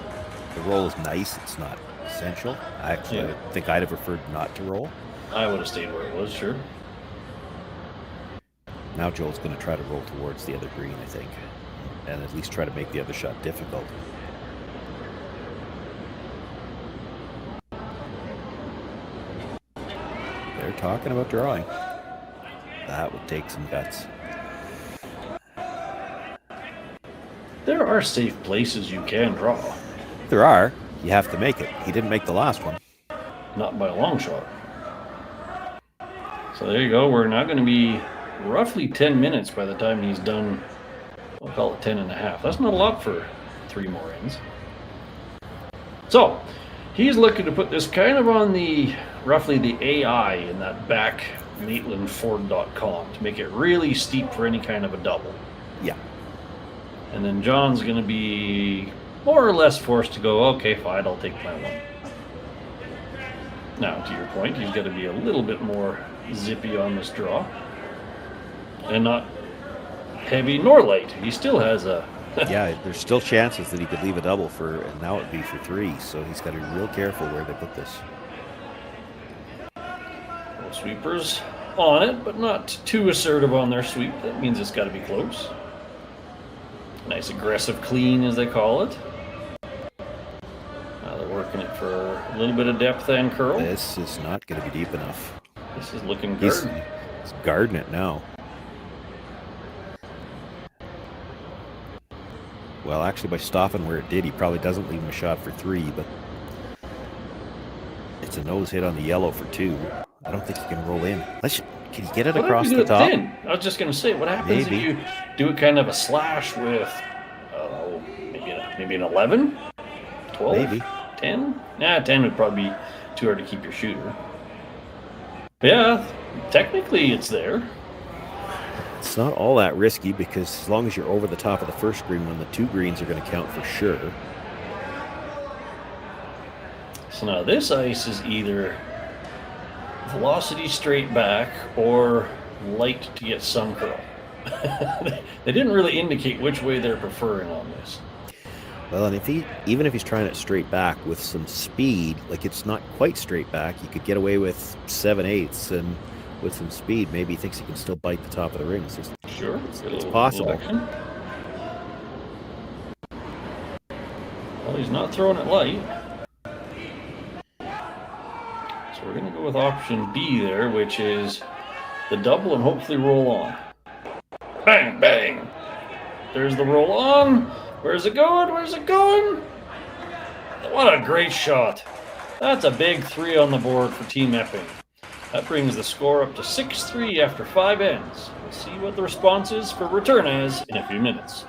The roll is nice. It's not essential. I think I'd have preferred not to roll. I would have stayed where it was, sure. Now Joel's going to try to roll towards the other green, I think, and at least try to make the other shot difficult. They're talking about drawing. That would take some guts. There are safe places you can draw. There are. You have to make it. He didn't make the last one. Not by a long shot. So there you go. We're now going to be roughly 10 minutes by the time he's done. I'll call it 10 and a half. That's not a lot for 3 more ends. So he's looking to put this kind of on the roughly the AI in that back maitlandford.com to make it really steep for any kind of a double. Yeah. And then John's going to be more or less forced to go, okay, fine, I'll take my 1. Now, to your point, he's got to be a little bit more zippy on this draw. And not heavy nor light. He still has a... Yeah, there's still chances that he could leave a double for, and now it'd be for 3, so he's got to be real careful where they put this. Well, sweepers on it, but not too assertive on their sweep. That means it's got to be close. Nice aggressive clean, as they call it. Now they're working it for a little bit of depth and curl. This is not going to be deep enough. This is looking good. He's guarding it now. Well, actually, by stopping where it did, he probably doesn't leave him a shot for 3, but it's a nose hit on the yellow for 2. I don't think he can roll in. Can you get it across the top? I was just going to say, what happens if you do it kind of a slash with, maybe an 11? 12? Maybe. 10? Nah, 10 would probably be too hard to keep your shooter. But yeah, technically it's there. It's not all that risky because as long as you're over the top of the first green one, the 2 greens are going to count for sure. So now this ice is either velocity straight back or light to get some curl. They didn't really indicate which way they're preferring on this. Well, and even if he's trying it straight back with some speed, like it's not quite straight back, you could get away with 7/8, and with some speed, maybe he thinks he can still bite the top of the ring. Sure, it's possible. Well, he's not throwing it light. So we're going to go with option B there, which is the double and hopefully roll on. Bang, bang. There's the roll on. Where's it going? Where's it going? What a great shot. That's a big 3 on the board for Team Epping. That brings the score up to 6-3 after 5 ends. We'll see what the response is for Retornaz in a few minutes.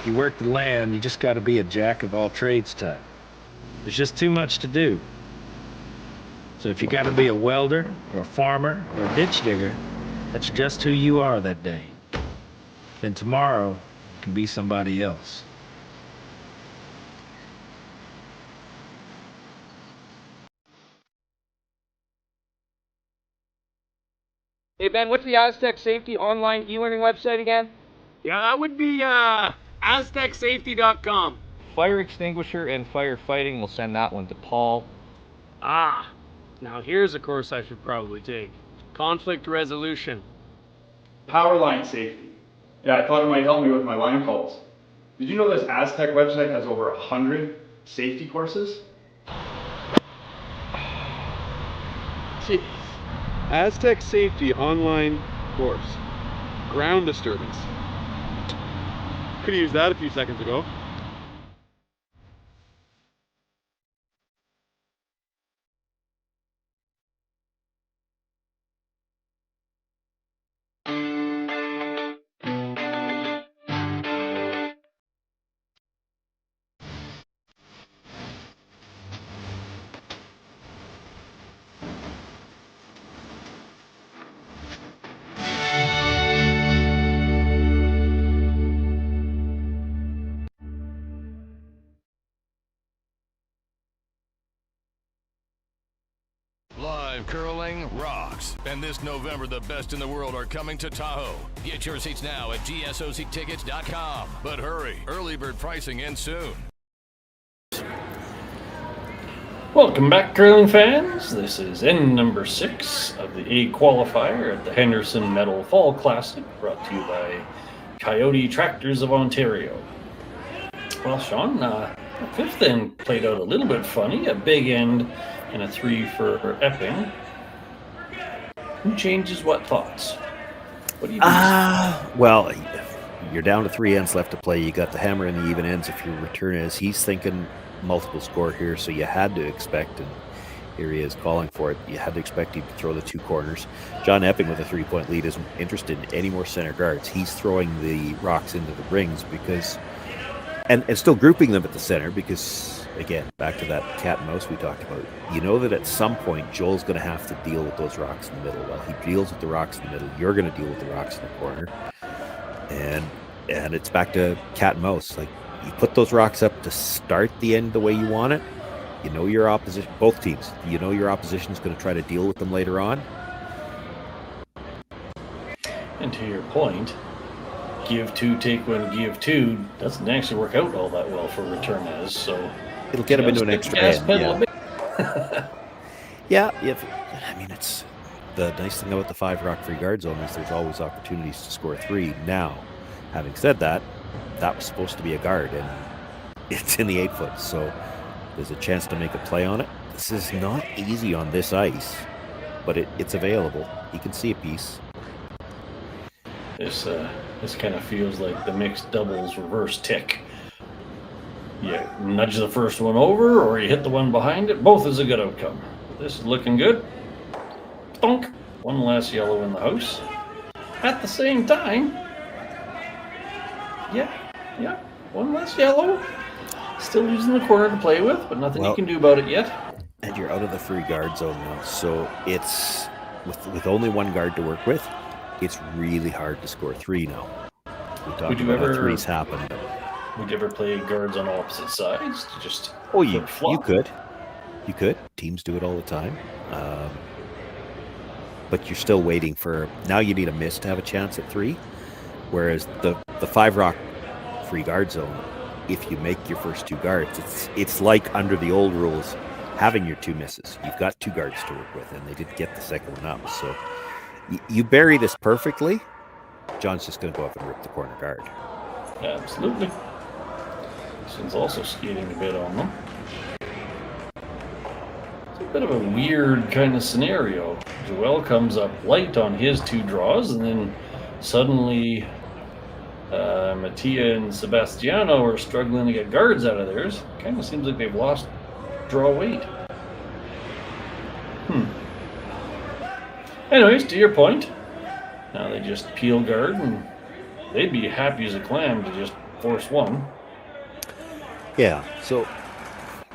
You work the land, you just gotta be a jack of all trades type. There's just too much to do. So if you gotta be a welder, or a farmer, or a ditch digger, that's just who you are that day. Then tomorrow, you can be somebody else. Hey Ben, what's the Aztec Safety online e-learning website again? Yeah, that would be aztecsafety.com. Fire extinguisher and firefighting, we'll send that one to Paul. Ah, now here's a course I should probably take. Conflict resolution. Power line safety. Yeah, I thought it might help me with my line calls. Did you know this Aztec website has over 100 safety courses? Jeez. Aztec Safety online course. Ground disturbance. Could have used that a few seconds ago. Live curling rocks. And this November, the best in the world are coming to Tahoe. Get your seats now at gsoctickets.com. But hurry, early bird pricing ends soon. Welcome back, curling fans. This is end number 6 of the A qualifier at the Henderson Medal Fall Classic, brought to you by Kioti Tractors of Ontario. Well, Sean, the 5th end played out a little bit funny. A big end and a 3 for Epping. Who changes what thoughts? What do you do? Well, you're down to 3 ends left to play. You got the hammer and the even ends if your Retornaz. He's thinking multiple score here, so you had to expect, and here he is calling for it, you had to expect him to throw the 2 corners. John Epping with a 3-point lead isn't interested in any more center guards. He's throwing the rocks into the rings because, and still grouping them at the center because, again, back to that cat and mouse we talked about. You know that at some point Joel's going to have to deal with those rocks in the middle. Well, he deals with the rocks in the middle. You're going to deal with the rocks in the corner. And it's back to cat and mouse. Like, you put those rocks up to start the end the way you want it. You know your opposition, both teams, you know your opposition is going to try to deal with them later on. And to your point, give 2, take 1, give 2 doesn't actually work out all that well for Retornaz, so it'll get him into an extra end. Yeah. I mean, it's the nice thing about the 5 rock free guard zone is there's always opportunities to score 3. Now, having said that, that was supposed to be a guard, and it's in the 8-foot, so there's a chance to make a play on it. This is not easy on this ice, but it's available. You can see a piece. This kind of feels like the mixed doubles reverse tick. You nudge the first one over, or you hit the one behind it. Both is a good outcome. This is looking good. Thunk. One less yellow in the house. At the same time, yeah, one less yellow. Still using the corner to play with, but nothing you can do about it yet. And you're out of the free guard zone now, so it's with only one guard to work with. It's really hard to score 3 now. We talked about how threes happen. Would you ever play guards on opposite sides to just? Oh, you could. You could. Teams do it all the time. But you're still waiting for. Now you need a miss to have a chance at 3. Whereas the 5 rock free guard zone, if you make your first 2 guards, it's like under the old rules, having your 2 misses. You've got 2 guards to work with, and they did get the second one up. So you bury this perfectly, John's just going to go up and rip the corner guard. Absolutely. Sin's also skating a bit on them. It's a bit of a weird kind of scenario. Joel comes up light on his 2 draws, and then suddenly Mattia and Sebastiano are struggling to get guards out of theirs. Kind of seems like they've lost draw weight. Anyways, to your point, now they just peel guard, and they'd be happy as a clam to just force 1. Yeah, so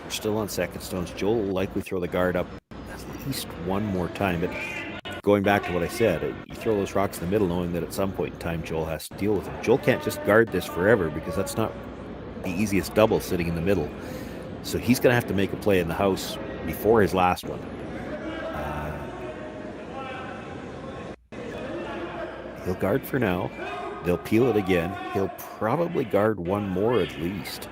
we're still on second stones. Joel will likely throw the guard up at least one more time. But going back to what I said, you throw those rocks in the middle knowing that at some point in time Joel has to deal with them. Joel can't just guard this forever because that's not the easiest double sitting in the middle. So he's going to have to make a play in the house before his last one. He'll guard for now. They'll peel it again. He'll probably guard 1 more at least.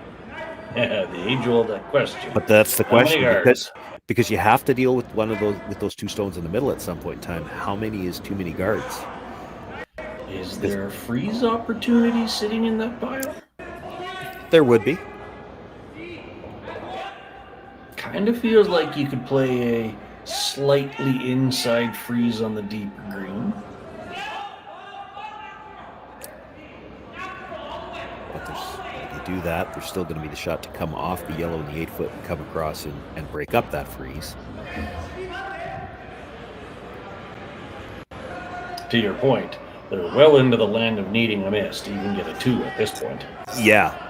Yeah, the age-old question. But that's the question, How many guards? because you have to deal with one of those 2 stones in the middle at some point in time. How many is too many guards? Is there freeze opportunity sitting in that pile? There would be. Kind of feels like you could play a slightly inside freeze on the deeper green. But if you do that, there's still going to be the shot to come off the yellow in the 8-foot and come across and break up that freeze. To your point, they're well into the land of needing a miss to even get a 2 at this point. Yeah.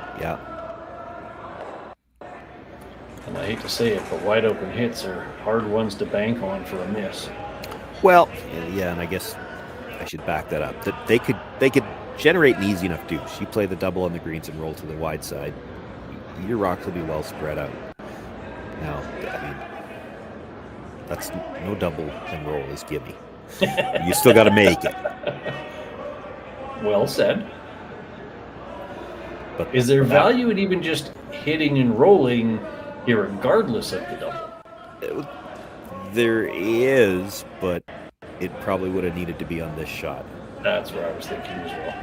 And I hate to say it, but wide open hits are hard ones to bank on for a miss. Well, yeah, and I guess I should back that up. That they could generate an easy enough deuce. You play the double on the greens and roll to the wide side. Your rocks will be well spread out. Now, I mean, that's no double and roll is gimme. You still got to make it. Well said. But is there value in even just hitting and rolling irregardless of the double? There is, but it probably would have needed to be on this shot. That's what I was thinking as well.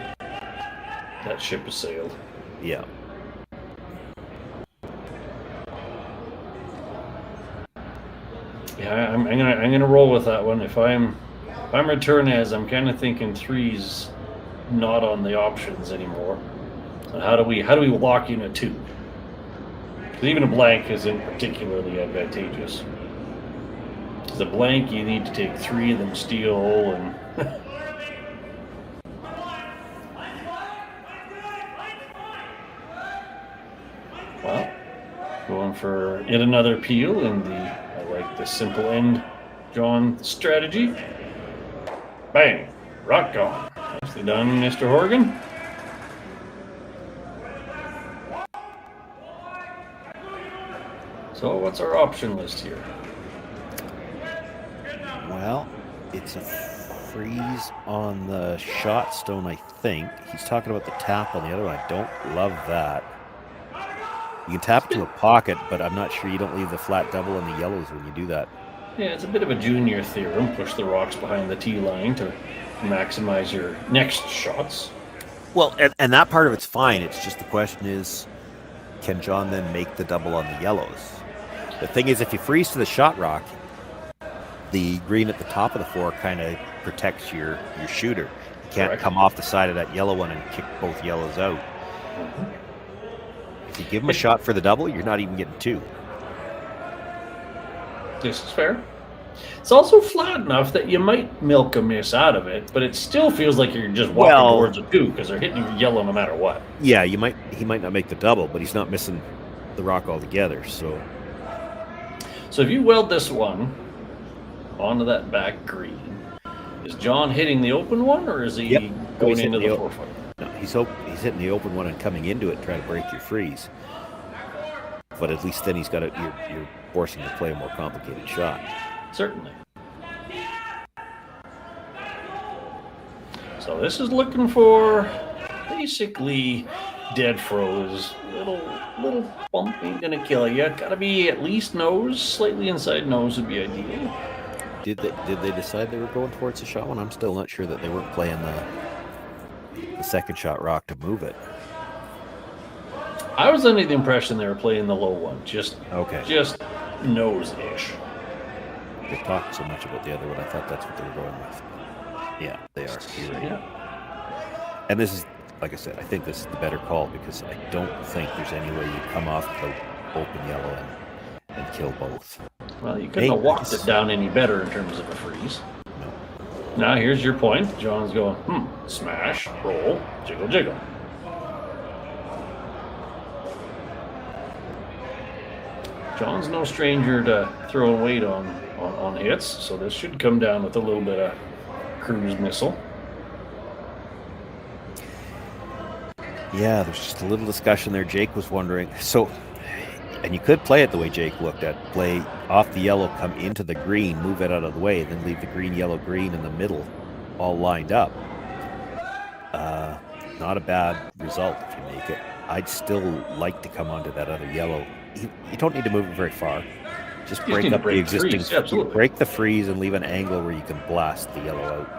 That ship has sailed. Yeah. Yeah, I'm gonna roll with that one. If I'm Retornaz, I'm kind of thinking 3's not on the options anymore. So how do we lock in a 2? Because even a blank isn't particularly advantageous. Because a blank, you need to take 3 of them steal and. Well, going for yet another peel in I like the simple end John strategy. Bang! Rock gone. Nicely done, Mr. Horgan. So what's our option list here? Well, it's a freeze on the shot stone, I think. He's talking about the tap on the other one. I don't love that. You can tap it to a pocket, but I'm not sure you don't leave the flat double on the yellows when you do that. Yeah, it's a bit of a junior theorem. Push the rocks behind the tee line to maximize your next shots. Well, and that part of it's fine. It's just the question is, can John then make the double on the yellows? The thing is, if you freeze to the shot rock, the green at the top of the floor kind of protects your shooter. You can't Correct. come off the side of that yellow one and kick both yellows out. Mm-hmm. If you give him a shot for the double, you're not even getting 2. This is fair. It's also flat enough that you might milk a miss out of it, but it still feels like you're just walking towards a 2 because they're hitting you yellow no matter what. Yeah, he might not make the double, but he's not missing the rock altogether. So if you weld this one onto that back green, is John hitting the open one, or is he going into the 4-foot? No, he's hitting the open one and coming into it, trying to break your freeze. But at least then you're forcing him to play a more complicated shot. Certainly. So this is looking for basically dead froze. Little bump ain't gonna kill you. Gotta be at least nose, slightly inside nose would be ideal. Did they decide they were going towards the shot one? I'm still not sure that they weren't playing the second shot rock to move it. I was under the impression they were playing the low one, just nose-ish. They talked so much about the other one, I thought that's what they were going with. Yeah, they are. You're right. Yeah. And this is, like I said, I think this is the better call because I don't think there's any way you come off the open yellow and kill both. Well, you couldn't have walked it down any better in terms of a freeze. No. Now, here's your point. John's going, smash, roll, jiggle, jiggle. John's no stranger to throwing weight on hits, so this should come down with a little bit of cruise missile. Yeah, there's just a little discussion there. Jake was wondering, and you could play it the way Jake looked at, play off the yellow, come into the green, move it out of the way, then leave the green, yellow, green in the middle all lined up. Not a bad result if you make it. I'd still like to come onto that other yellow. You don't need to move it very far. Just break up the existing, break the freeze and leave an angle where you can blast the yellow out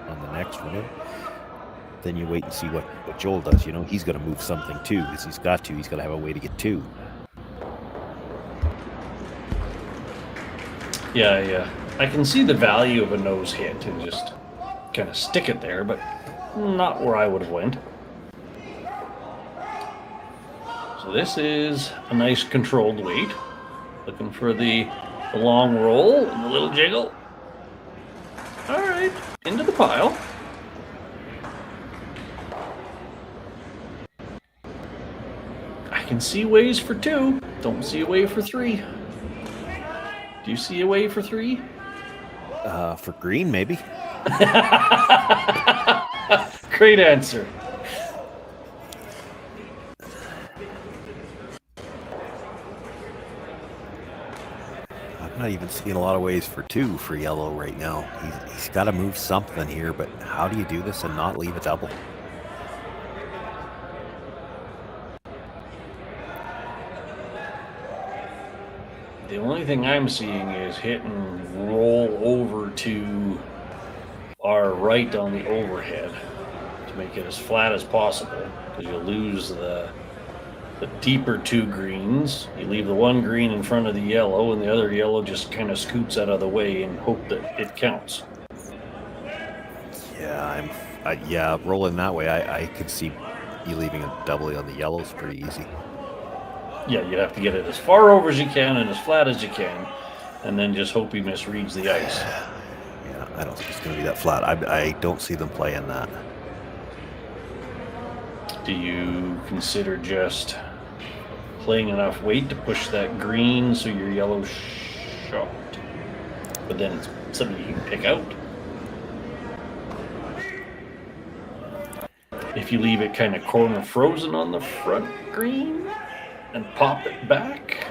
on the next one. Then you wait and see what Joel does. You know, he's going to move something too, because he's got to have a way to get two. Yeah. I can see the value of a nose hit and just kind of stick it there, but not where I would have went. So this is a nice controlled weight. Looking for the long roll and the little jiggle. All right, into the pile. I can see ways for 2. Don't see a way for 3. Do you see a way for 3? For green, maybe. Great answer. I'm not even seeing a lot of ways for 2 for yellow right now. He's got to move something here, but how do you do this and not leave a double? The only thing I'm seeing is hit and roll over to our right on the overhead to make it as flat as possible, because you'll lose the deeper 2 greens. You leave the one green in front of the yellow, and the other yellow just kind of scoots out of the way and hope that it counts. Yeah, rolling that way, I could see you leaving a double on the yellows pretty easy. Yeah, you'd have to get it as far over as you can and as flat as you can, and then just hope he misreads the ice. Yeah, I don't think it's going to be that flat. I don't see them playing that. Do you consider just playing enough weight to push that green so your yellow's shot, but then it's something you can pick out? If you leave it kind of corner frozen on the front green and pop it back.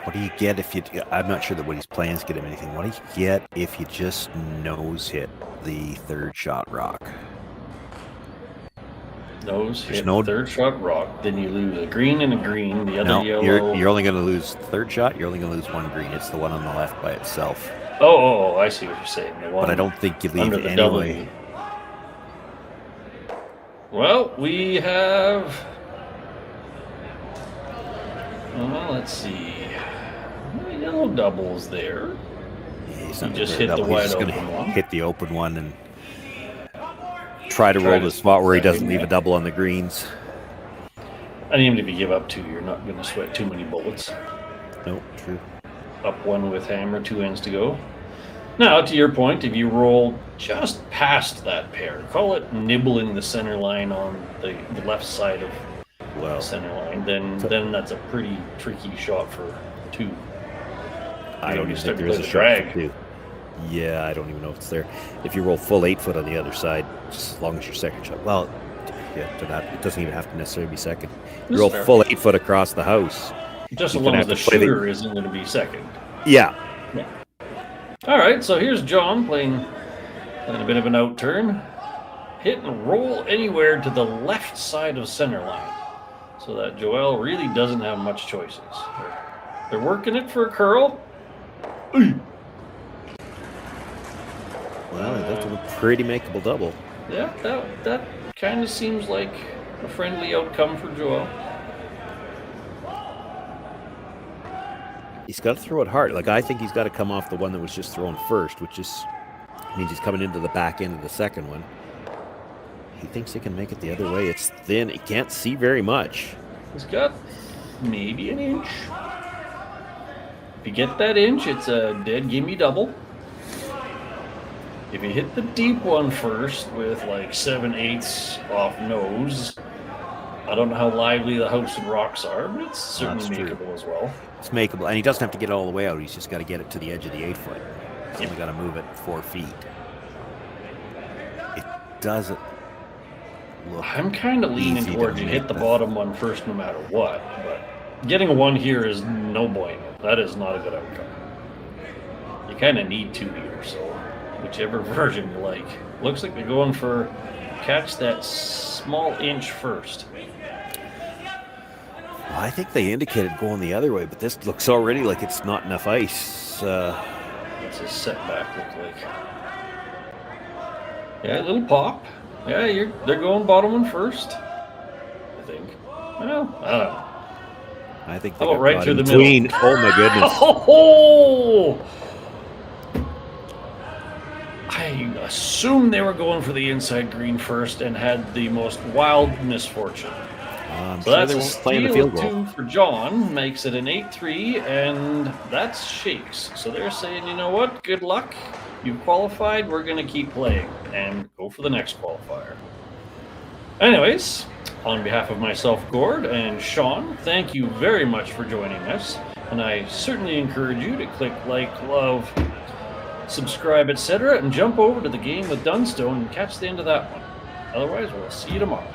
What do you get if you... I'm not sure that what he's playing is get him anything. What do you get if you just nose hit the third shot rock? Nose hit third shot rock, then you lose a green and a green, the other yellow... You're only going to lose third shot, you're only going to lose one green. It's the one on the left by itself. Oh, I see what you're saying. The one but I don't think you leave it anyway. Well, we have... let's see. Yellow doubles there. He's just hit the wide open one. Hit the open one and try to roll the spot where he doesn't leave a double on the greens. I need him to give up 2. You're not going to sweat too many bullets. Nope, true. Up 1 with hammer, 2 ends to go. Now, to your point, if you roll just past that pair, call it nibbling the center line on the left side of the center line, then that's a pretty tricky shot for 2. I don't even think there is a shot for 2. Yeah, I don't even know if it's there. If you roll full 8 foot on the other side, just as long as your second shot. Well, yeah, to that, it doesn't even have to necessarily be second. You roll full 8 foot across the house. Just as long as the shooter isn't going to be second. Yeah. All right, so here's John playing a bit of an out turn. Hit and roll anywhere to the left side of center line, so that Joel really doesn't have much choices. They're working it for a curl. Well, that's a pretty makeable double. Yeah, that kind of seems like a friendly outcome for Joel. He's got to throw it hard. Like, I think he's got to come off the one that was just thrown first, which means he's coming into the back end of the second one. He thinks he can make it the other way. It's thin. He can't see very much. He's got maybe an inch. If you get that inch, it's a dead gimme double. If you hit the deep one first with like 7/8 off nose, I don't know how lively the house and rocks are, but it's certainly makeable as well. It's makeable, and he doesn't have to get it all the way out. He's just got to get it to the edge of the 8 foot. He's only got to move it 4 feet. It doesn't look. I'm kind of leaning towards you hit the bottom one first, no matter what. But getting a 1 here is no bueno. That is not a good outcome. You kind of need 2 here, so whichever version you like. Looks like they're going for catch that small inch first. Well, I think they indicated going the other way, but this looks already like it's not enough ice. What's a setback look like? Yeah, a little pop. Yeah, they're going bottom one first, I think. Well, I don't know. I think they got right through the between. middle. Oh my goodness! Oh! I assume they were going for the inside green first and had the most wild misfortune. So that's a steal 2 for John, makes it an 8-3, and that's shakes. So they're saying, you know what, good luck. You've qualified, we're going to keep playing and go for the next qualifier. Anyways, on behalf of myself, Gord, and Sean, thank you very much for joining us. And I certainly encourage you to click like, love, subscribe, etc., and jump over to the game with Dunstone and catch the end of that one. Otherwise, we'll see you tomorrow.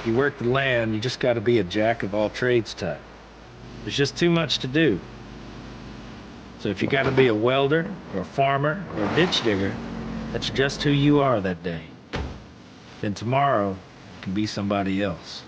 You work the land, you just got to be a jack of all trades type. There's just too much to do. So if you got to be a welder, or a farmer, or a ditch digger, that's just who you are that day. Then tomorrow, you can be somebody else.